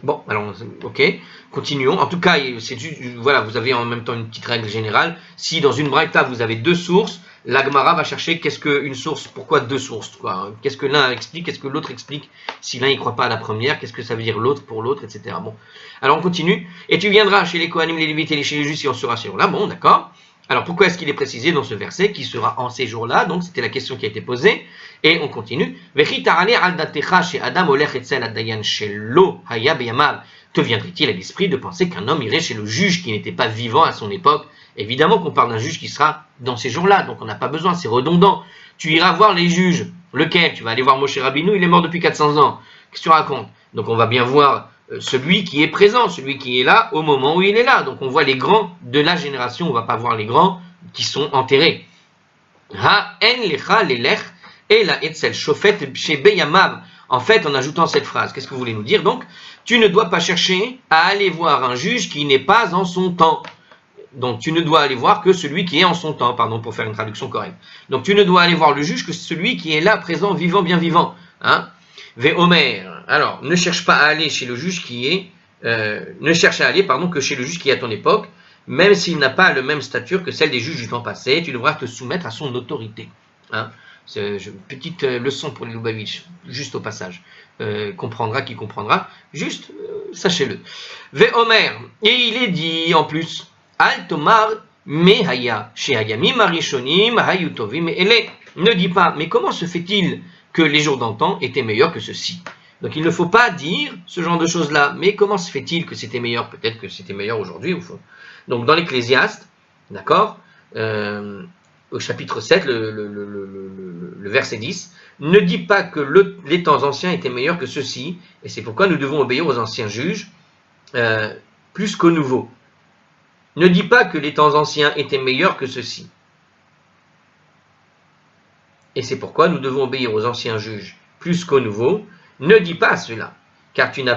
Bon, alors, ok, continuons. En tout cas, c'est juste, voilà, vous avez en même temps une petite règle générale. Si dans une braïta, vous avez 2 sources, la Gemara va chercher qu'est-ce qu'une source, pourquoi 2 sources, quoi. Qu'est-ce que l'un explique, qu'est-ce que l'autre explique. Si l'un ne croit pas à la première, qu'est-ce que ça veut dire l'autre pour l'autre, etc. Bon, alors on continue. Et tu viendras chez les Kohanim, les Lévites et chez les Juifs si on sera ces jours-là. Bon, d'accord. Alors pourquoi est-ce qu'il est précisé dans ce verset qui sera en ces jours-là? Donc c'était la question qui a été posée. Et on continue. Te viendrait-il à l'esprit de penser qu'un homme irait chez le juge qui n'était pas vivant à son époque? Évidemment qu'on parle d'un juge qui sera dans ces jours-là, donc on n'a pas besoin, c'est redondant. Tu iras voir les juges. Lequel? Tu vas aller voir Moshe Rabbeinu, il est mort depuis 400 ans. Qu'est-ce que tu racontes? Donc on va bien voir celui qui est présent, celui qui est là au moment où il est là. Donc on voit les grands de la génération, on ne va pas voir les grands qui sont enterrés. Ha en lecha lelech et la etzel shofet chez Beyamav. En fait, en ajoutant cette phrase, qu'est-ce que vous voulez nous dire? Donc, tu ne dois pas chercher à aller voir un juge qui n'est pas en son temps. Donc, tu ne dois aller voir que celui qui est en son temps, pardon, pour faire une traduction correcte. Donc, tu ne dois aller voir le juge que celui qui est là, présent, vivant, bien vivant. Hein? Ve'omer. Alors, ne cherche pas à aller chez le juge qui est, ne cherche à aller, pardon, que chez le juge qui est à ton époque, même s'il n'a pas le même stature que celle des juges du temps passé, tu devras te soumettre à son autorité. Hein? C'est une petite leçon pour les Lubavitch, juste au passage. Comprendra qui comprendra, juste sachez-le. Ve'omer. Et il est dit en plus, Al tomar mehaya, shehayamim arishonim hayutovim ele. Ne dis pas, mais comment se fait-il que les jours d'antan étaient meilleurs que ceux-ci? Donc il ne faut pas dire ce genre de choses-là. Mais comment se fait-il que c'était meilleur? Peut-être que c'était meilleur aujourd'hui au fond. Donc dans l'Ecclésiaste, d'accord, au chapitre 7, le verset 10, ne dis pas que les temps anciens étaient meilleurs que ceux-ci, et c'est pourquoi nous devons obéir aux anciens juges plus qu'aux nouveaux. Ne dis pas que les temps anciens étaient meilleurs que ceux-ci. Et c'est pourquoi nous devons obéir aux anciens juges plus qu'aux nouveaux. Ne dis pas cela, car tu n'as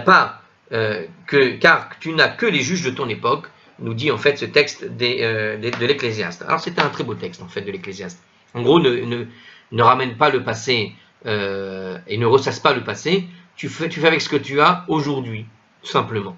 que les juges de ton époque, nous dit en fait ce texte de l'Ecclésiaste. Alors c'était un très beau texte en fait de l'Ecclésiaste. En gros, ne ramène pas le passé et ne ressasse pas le passé. Tu fais avec ce que tu as aujourd'hui, tout simplement.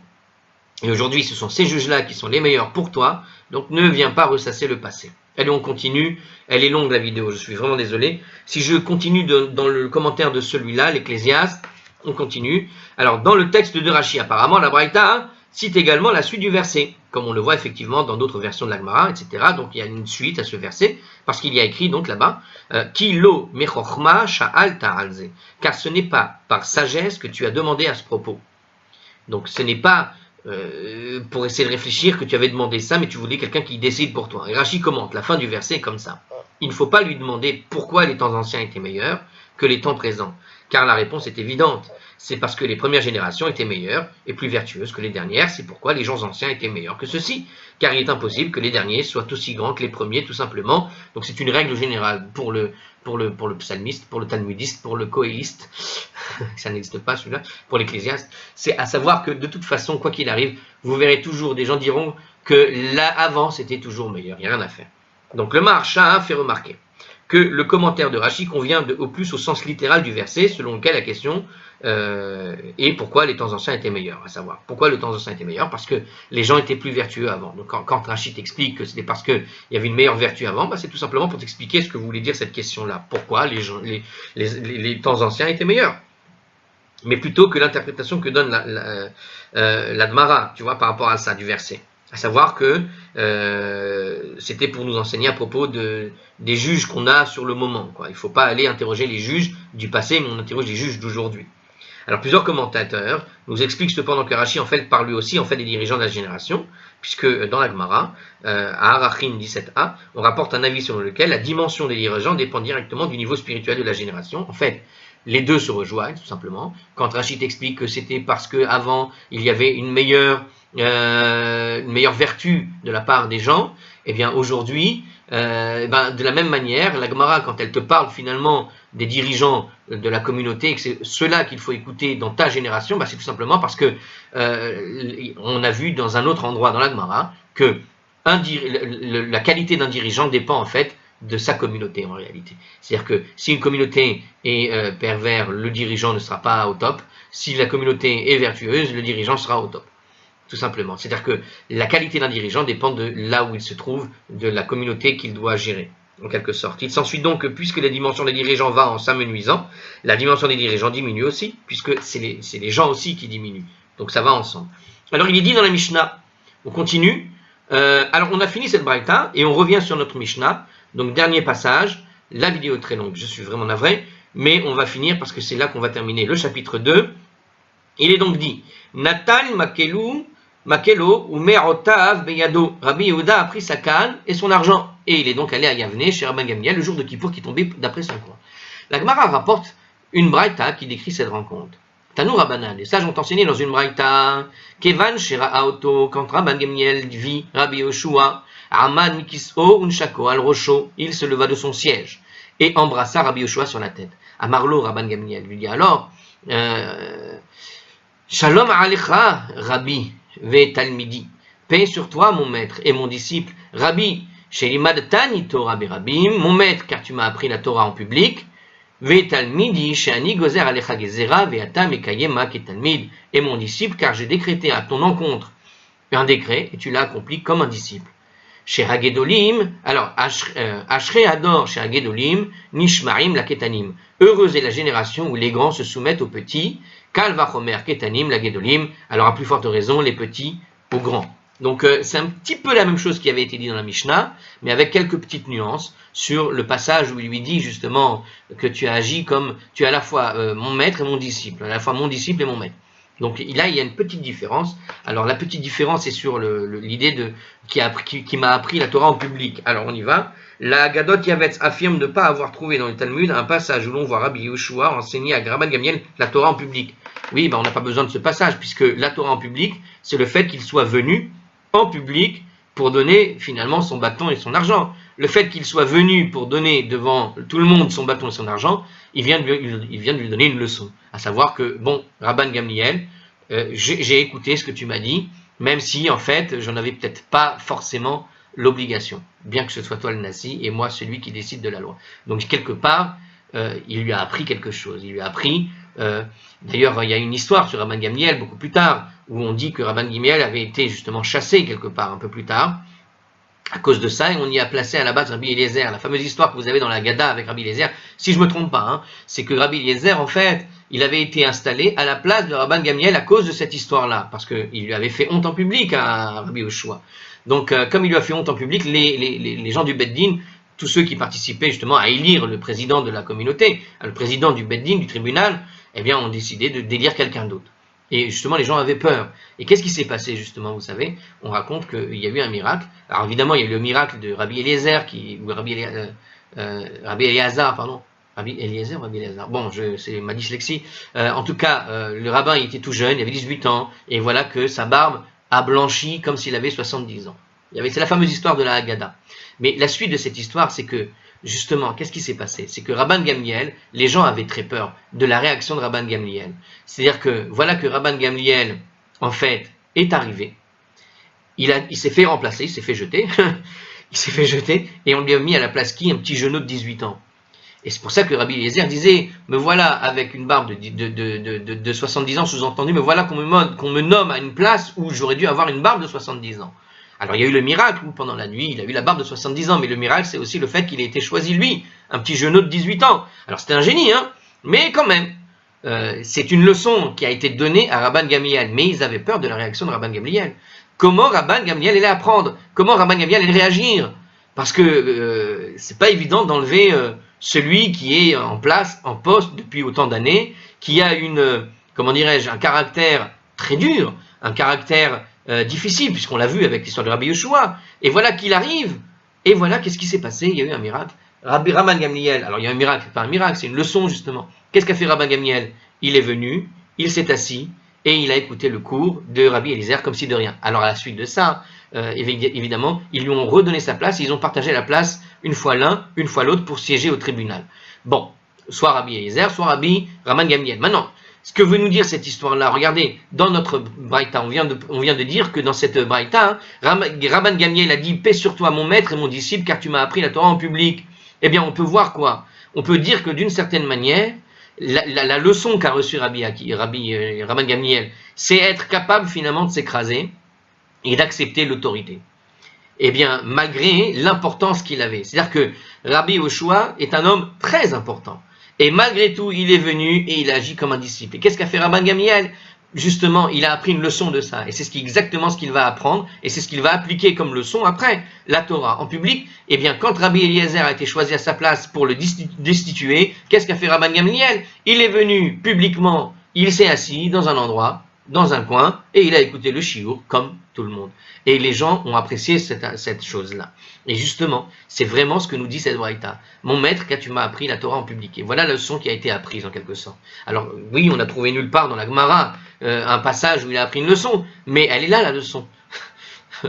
Et aujourd'hui, ce sont ces juges-là qui sont les meilleurs pour toi, donc ne viens pas ressasser le passé. Allez, on continue. Elle est longue la vidéo, je suis vraiment désolé. Si je continue dans le commentaire de celui-là, l'Ecclésiaste, on continue. Alors, dans le texte de Rashi, apparemment, la Braïta cite également la suite du verset, comme on le voit effectivement dans d'autres versions de la Gemara, etc. Donc, il y a une suite à ce verset, parce qu'il y a écrit donc là-bas, Ki lo mechochma sha'al ta'alze, car ce n'est pas par sagesse que tu as demandé à ce propos. Donc, ce n'est pas pour essayer de réfléchir que tu avais demandé ça, mais tu voulais quelqu'un qui décide pour toi. Et Rashi commente, la fin du verset est comme ça. Il ne faut pas lui demander pourquoi les temps anciens étaient meilleurs que les temps présents, car la réponse est évidente. c'est parce que les premières générations étaient meilleures et plus vertueuses que les dernières, c'est pourquoi les gens anciens étaient meilleurs que ceux-ci, car il est impossible que les derniers soient aussi grands que les premiers, tout simplement. Donc c'est une règle générale pour le psalmiste, pour le talmudiste, pour le coéliste, ça n'existe pas celui-là, pour l'ecclésiaste, c'est à savoir que de toute façon, quoi qu'il arrive, vous verrez toujours, des gens diront que là, avant, c'était toujours meilleur, il n'y a rien à faire. Donc le Maharsha fait remarquer que le commentaire de Rashi convient au plus au sens littéral du verset, selon lequel la question est pourquoi les temps anciens étaient meilleurs, à savoir, pourquoi les temps anciens étaient meilleurs, parce que les gens étaient plus vertueux avant. Donc quand Rashi t'explique que c'était parce qu'il y avait une meilleure vertu avant, bah, c'est tout simplement pour t'expliquer ce que voulait dire cette question-là, pourquoi les temps anciens étaient meilleurs. Mais plutôt que l'interprétation que donne la Gemara, tu vois, par rapport à ça, du verset. À savoir que c'était pour nous enseigner à propos des juges qu'on a sur le moment, quoi. Il ne faut pas aller interroger les juges du passé, mais on interroge les juges d'aujourd'hui. Alors plusieurs commentateurs nous expliquent cependant que Rashi en fait parle lui aussi en fait des dirigeants de la génération, puisque dans la Gemara, à Arachin 17a, on rapporte un avis selon lequel la dimension des dirigeants dépend directement du niveau spirituel de la génération. En fait, les deux se rejoignent tout simplement. Quand Rashi explique que c'était parce qu'avant il y avait une meilleure vertu de la part des gens, et bien aujourd'hui, de la même manière, la Gemara, quand elle te parle finalement des dirigeants de la communauté, que c'est ceux-là qu'il faut écouter dans ta génération, c'est tout simplement parce que on a vu dans un autre endroit dans la Gemara que la qualité d'un dirigeant dépend en fait de sa communauté en réalité. C'est-à-dire que si une communauté est pervers, le dirigeant ne sera pas au top. Si la communauté est vertueuse, le dirigeant sera au top. Tout simplement. C'est-à-dire que la qualité d'un dirigeant dépend de là où il se trouve, de la communauté qu'il doit gérer, en quelque sorte. Il s'ensuit donc que puisque la dimension des dirigeants va en s'amenuisant, la dimension des dirigeants diminue aussi, puisque c'est les gens aussi qui diminuent. Donc ça va ensemble. Alors il est dit dans la Mishnah, on continue. Alors on a fini cette braïta et on revient sur notre Mishnah. Donc dernier passage, la vidéo est très longue, je suis vraiment navré, mais on va finir parce que c'est là qu'on va terminer le chapitre 2. Il est donc dit, Natal Makelo ou Me'otav Beyado. Rabbi Yehuda a pris sa canne et son argent. Et il est donc allé à Yavne chez Rabban Gamliel le jour de Kippour qui tombait d'après son coin. La Gemara rapporte une braïta qui décrit cette rencontre. Tanou Rabbanan, les sages ont enseigné dans une braïta, Kevan Shera Auto, quand Rabban Gamliel vit Rabbi Yoshua, Aman Mikiso Unshako al Rocho, il se leva de son siège et embrassa Rabbi Yoshua sur la tête. Amarlo Rabban Gamliel lui dit alors, Shalom Alecha Rabbi ve Talmidi, paix sur toi mon maître et mon disciple, Rabbi, Shelimad Tani Torah Berabim, mon maître car tu m'as appris la Torah en public, ve Talmidi Sheani Gozer Alecha Gezera ve Ata Mekayema Ketalmid, et mon disciple car j'ai décrété à ton encontre un décret et tu l'as accompli comme un disciple. Chez Hagedolim, alors Ashre Ador chez Hagedolim, Nishmarim la Ketanim. Heureuse est la génération où les grands se soumettent aux petits. Kal Vachomer Ketanim la Gedolim. Alors à plus forte raison, les petits aux grands. Donc c'est un petit peu la même chose qui avait été dit dans la Mishnah, mais avec quelques petites nuances sur le passage où il lui dit justement que tu as agi comme tu es à la fois mon maître et mon disciple, à la fois mon disciple et mon maître. Donc là, il y a une petite différence. Alors la petite différence est sur l'idée qui m'a appris la Torah en public. Alors on y va. La Gadot Yavetz affirme ne pas avoir trouvé dans le Talmud un passage où l'on voit Rabbi Yoshua enseigner à Rabban Gamliel la Torah en public. Oui, on n'a pas besoin de ce passage, puisque la Torah en public, c'est le fait qu'il soit venu en public pour donner finalement son bâton et son argent. Le fait qu'il soit venu pour donner devant tout le monde son bâton et son argent, il vient de lui donner une leçon. À savoir que, Rabban Gamliel, j'ai écouté ce que tu m'as dit, même si en fait, j'en avais peut-être pas forcément l'obligation, bien que ce soit toi le nasi et moi celui qui décide de la loi. Donc quelque part, il lui a appris quelque chose. Il lui a appris, d'ailleurs il y a une histoire sur Rabban Gamliel beaucoup plus tard, où on dit que Rabban Gamliel avait été justement chassé quelque part un peu plus tard, à cause de ça, et on y a placé à la base Rabbi Eliezer, la fameuse histoire que vous avez dans la Gada avec Rabbi Eliezer, si je me trompe pas, c'est que Rabbi Eliezer, en fait, il avait été installé à la place de Rabban Gamliel à cause de cette histoire-là, parce qu'il lui avait fait honte en public à Rabbi Yoshua. Donc, comme il lui a fait honte en public, les gens du Beddin, tous ceux qui participaient justement à élire le président de la communauté, le président du Beddin, du tribunal, ont décidé de d'élire quelqu'un d'autre. Et justement, les gens avaient peur. Et qu'est-ce qui s'est passé, justement, vous savez? On raconte qu'il y a eu un miracle. Alors, évidemment, il y a eu le miracle de Rabbi Eliezer, Rabbi Eliazar, pardon, Rabbi Eliezer, Rabbi Eliezer. Bon, c'est ma dyslexie. En tout cas, le rabbin il était tout jeune, il avait 18 ans, et voilà que sa barbe a blanchi comme s'il avait 70 ans. C'est la fameuse histoire de la Haggadah. Mais la suite de cette histoire, c'est que, justement, qu'est-ce qui s'est passé? C'est que Rabban Gamliel, les gens avaient très peur de la réaction de Rabban Gamliel. C'est-à-dire que, voilà que Rabban Gamliel, en fait, est arrivé. Il s'est fait remplacer, il s'est fait jeter. Il s'est fait jeter, et on lui a mis à la place qui? Un petit genou de 18 ans. Et c'est pour ça que Rabbi Eliezer disait, me voilà avec une barbe de 70 ans, sous-entendu, me voilà qu'on me nomme à une place où j'aurais dû avoir une barbe de 70 ans. Alors il y a eu le miracle où pendant la nuit, il a eu la barbe de 70 ans, mais le miracle c'est aussi le fait qu'il ait été choisi lui, un petit genou de 18 ans. Alors c'était un génie, hein, mais quand même, c'est une leçon qui a été donnée à Rabban Gamliel, mais ils avaient peur de la réaction de Rabban Gamliel. Comment Rabban Gamliel allait apprendre? Comment Rabban Gamliel allait réagir? Parce que c'est pas évident d'enlever celui qui est en place, en poste depuis autant d'années, qui a comment dirais-je, un caractère très dur, un caractère difficile, puisqu'on l'a vu avec l'histoire de Rabbi Yoshua. Et voilà qu'il arrive, et voilà qu'est-ce qui s'est passé, il y a eu un miracle. Rabban Gamliel, alors il y a un miracle, c'est pas un miracle, c'est une leçon justement. Qu'est-ce qu'a fait Rabban Gamliel? Il est venu, il s'est assis, et il a écouté le cours de Rabbi Eliezer comme si de rien. Alors à la suite de ça, évidemment, ils lui ont redonné sa place, ils ont partagé la place, une fois l'un, une fois l'autre, pour siéger au tribunal. Bon, soit Rabbi Eliezer, soit Rabban Gamliel. Maintenant, ce que veut nous dire cette histoire-là, regardez, dans notre Braïta, on vient de dire que dans cette Braïta, Rabban Gamliel a dit « Paix sur toi mon maître et mon disciple, car tu m'as appris la Torah en public ». Eh bien, on peut voir quoi? On peut dire que d'une certaine manière, la leçon qu'a reçue Rabban Gamliel, c'est être capable finalement de s'écraser et d'accepter l'autorité. Eh bien, malgré l'importance qu'il avait. C'est-à-dire que Rabbi Yoshua est un homme très important. Et malgré tout, il est venu et il agit comme un disciple. Et qu'est-ce qu'a fait Rabban Gamliel? Justement, il a appris une leçon de ça. Et c'est exactement ce qu'il va apprendre. Et c'est ce qu'il va appliquer comme leçon après la Torah. En public, eh bien, quand Rabbi Eliezer a été choisi à sa place pour le destituer, qu'est-ce qu'a fait Rabban Gamliel? Il est venu publiquement, il s'est assis dans un endroit, dans un coin, et il a écouté le shiur comme tout le monde. Et les gens ont apprécié cette chose-là. Et justement, c'est vraiment ce que nous dit cette braïta. Mon maître, car tu m'as appris la Torah en public. Et voilà la leçon qui a été apprise en quelque sorte. Alors oui, on a trouvé nulle part dans la Gemara un passage où il a appris une leçon, mais elle est là la leçon.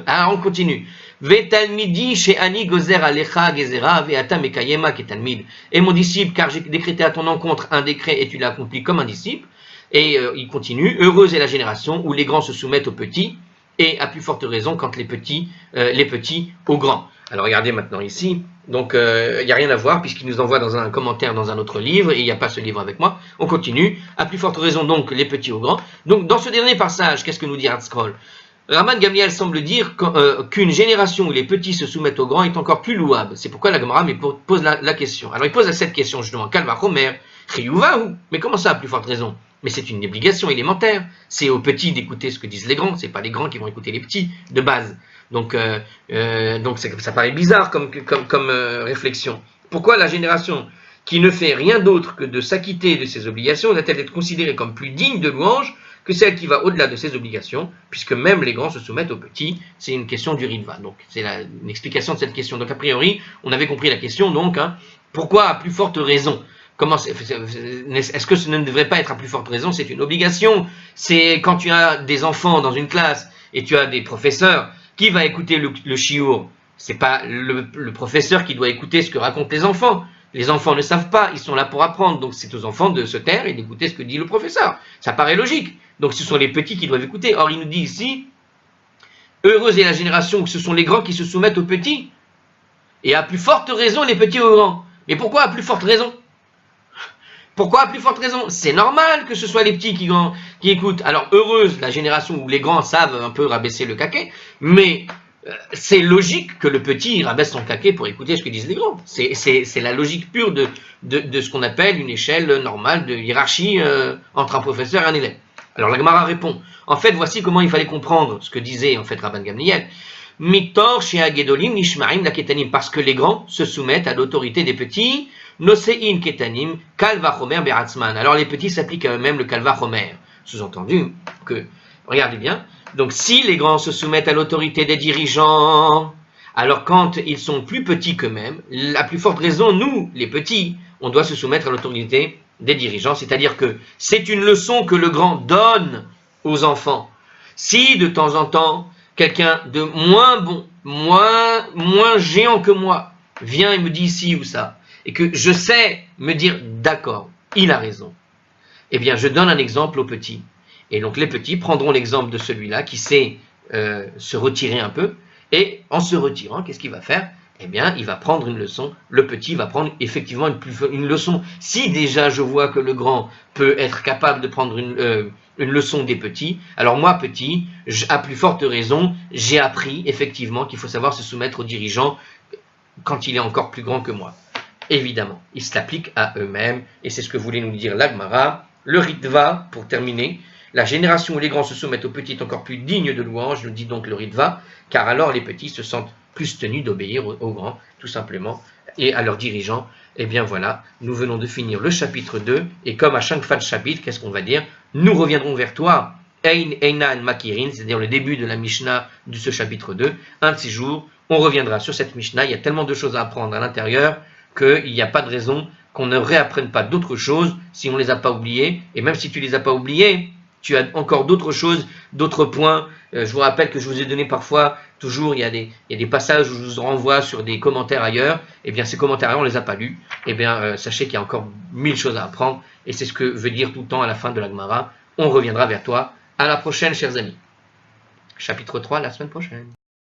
Alors on continue. Vetalmidi she'ani gozer alecha gezera ve'ata mekayema ketalmid. Et mon disciple, car j'ai décrété à ton encontre un décret et tu l'as accompli comme un disciple. Et il continue. Heureuse est la génération où les grands se soumettent aux petits. Et à plus forte raison quand les petits aux grands. Alors regardez maintenant ici, donc il n'y a rien à voir puisqu'il nous envoie dans un commentaire dans un autre livre et il n'y a pas ce livre avec moi. On continue, à plus forte raison donc les petits aux grands. Donc dans ce dernier passage, qu'est-ce que nous dit Hartzkroll? Rabban Gamliel semble dire qu'une génération où les petits se soumettent aux grands est encore plus louable. C'est pourquoi la Gemara pose la question. Alors il pose cette question justement, Kalva Chomer, Chiyuvahu. Mais comment ça à plus forte raison? Mais c'est une obligation élémentaire. C'est aux petits d'écouter ce que disent les grands. C'est pas les grands qui vont écouter les petits de base. Donc ça paraît bizarre comme réflexion. Pourquoi la génération qui ne fait rien d'autre que de s'acquitter de ses obligations doit-elle être considérée comme plus digne de louange que celle qui va au-delà de ses obligations, puisque même les grands se soumettent aux petits? C'est une question du Ritva. Donc c'est une explication de cette question. Donc a priori, on avait compris la question. Donc pourquoi à plus forte raison? Est-ce que ce ne devrait pas être à plus forte raison? C'est une obligation. C'est quand tu as des enfants dans une classe et tu as des professeurs, qui va écouter le shiur? C'est pas le professeur qui doit écouter ce que racontent les enfants. Les enfants ne savent pas, ils sont là pour apprendre. Donc c'est aux enfants de se taire et d'écouter ce que dit le professeur. Ça paraît logique. Donc ce sont les petits qui doivent écouter. Or il nous dit ici, heureuse est la génération où ce sont les grands qui se soumettent aux petits. Et à plus forte raison les petits aux grands. Mais pourquoi à plus forte raison? Pourquoi à plus forte raison? C'est normal que ce soit les petits qui écoutent. Alors, heureuse la génération où les grands savent un peu rabaisser le caquet, mais c'est logique que le petit rabaisse son caquet pour écouter ce que disent les grands. C'est la logique pure de ce qu'on appelle une échelle normale de hiérarchie entre un professeur et un élève. Alors, la Gemara répond, en fait, voici comment il fallait comprendre ce que disait en fait Rabban Gamliel. Mitor chez Agedolim Nishmarim la Ketanim, parce que les grands se soumettent à l'autorité des petits. Nosein Ketanim, Kalva Chomer Beratzman. Alors les petits s'appliquent à eux-mêmes le Kalva Chomer. Sous-entendu que, regardez bien, donc si les grands se soumettent à l'autorité des dirigeants, alors quand ils sont plus petits qu'eux-mêmes, la plus forte raison, nous, les petits, on doit se soumettre à l'autorité des dirigeants, c'est-à-dire que c'est une leçon que le grand donne aux enfants. Si de temps en temps, quelqu'un de moins bon, moins géant que moi, vient et me dit ci ou ça, et que je sais me dire d'accord, il a raison, eh bien je donne un exemple aux petits. Et donc les petits prendront l'exemple de celui-là qui sait se retirer un peu, et en se retirant, qu'est-ce qu'il va faire? Eh bien, il va prendre une leçon, le petit va prendre effectivement une leçon. Si déjà je vois que le grand peut être capable de prendre une leçon des petits, alors moi, petit, à plus forte raison, j'ai appris effectivement qu'il faut savoir se soumettre aux dirigeants quand il est encore plus grand que moi. Évidemment, ils s'appliquent à eux-mêmes, et c'est ce que voulait nous dire l'Agmara. Le Ritva, pour terminer, la génération où les grands se soumettent aux petits est encore plus digne de louange, nous dit donc le Ritva, car alors les petits se sentent plus tenus d'obéir aux grands, tout simplement, et à leurs dirigeants. Et bien voilà, nous venons de finir le chapitre 2, et comme à chaque fin de chapitre, qu'est-ce qu'on va dire? Nous reviendrons vers toi, Ein Einan Makirin, c'est-à-dire le début de la Mishnah de ce chapitre 2, un de ces jours, on reviendra sur cette Mishnah, il y a tellement de choses à apprendre à l'intérieur, qu'il n'y a pas de raison qu'on ne réapprenne pas d'autres choses si on ne les a pas oubliées, et même si tu ne les as pas oubliées, tu as encore d'autres choses, d'autres points. Je vous rappelle que je vous ai donné parfois, toujours, il y a des passages où je vous renvoie sur des commentaires ailleurs. Et bien, ces commentaires-là, on ne les a pas lus. Et bien, sachez qu'il y a encore 1000 choses à apprendre. Et c'est ce que veut dire tout le temps à la fin de la Gemara. On reviendra vers toi. À la prochaine, chers amis. Chapitre 3, la semaine prochaine.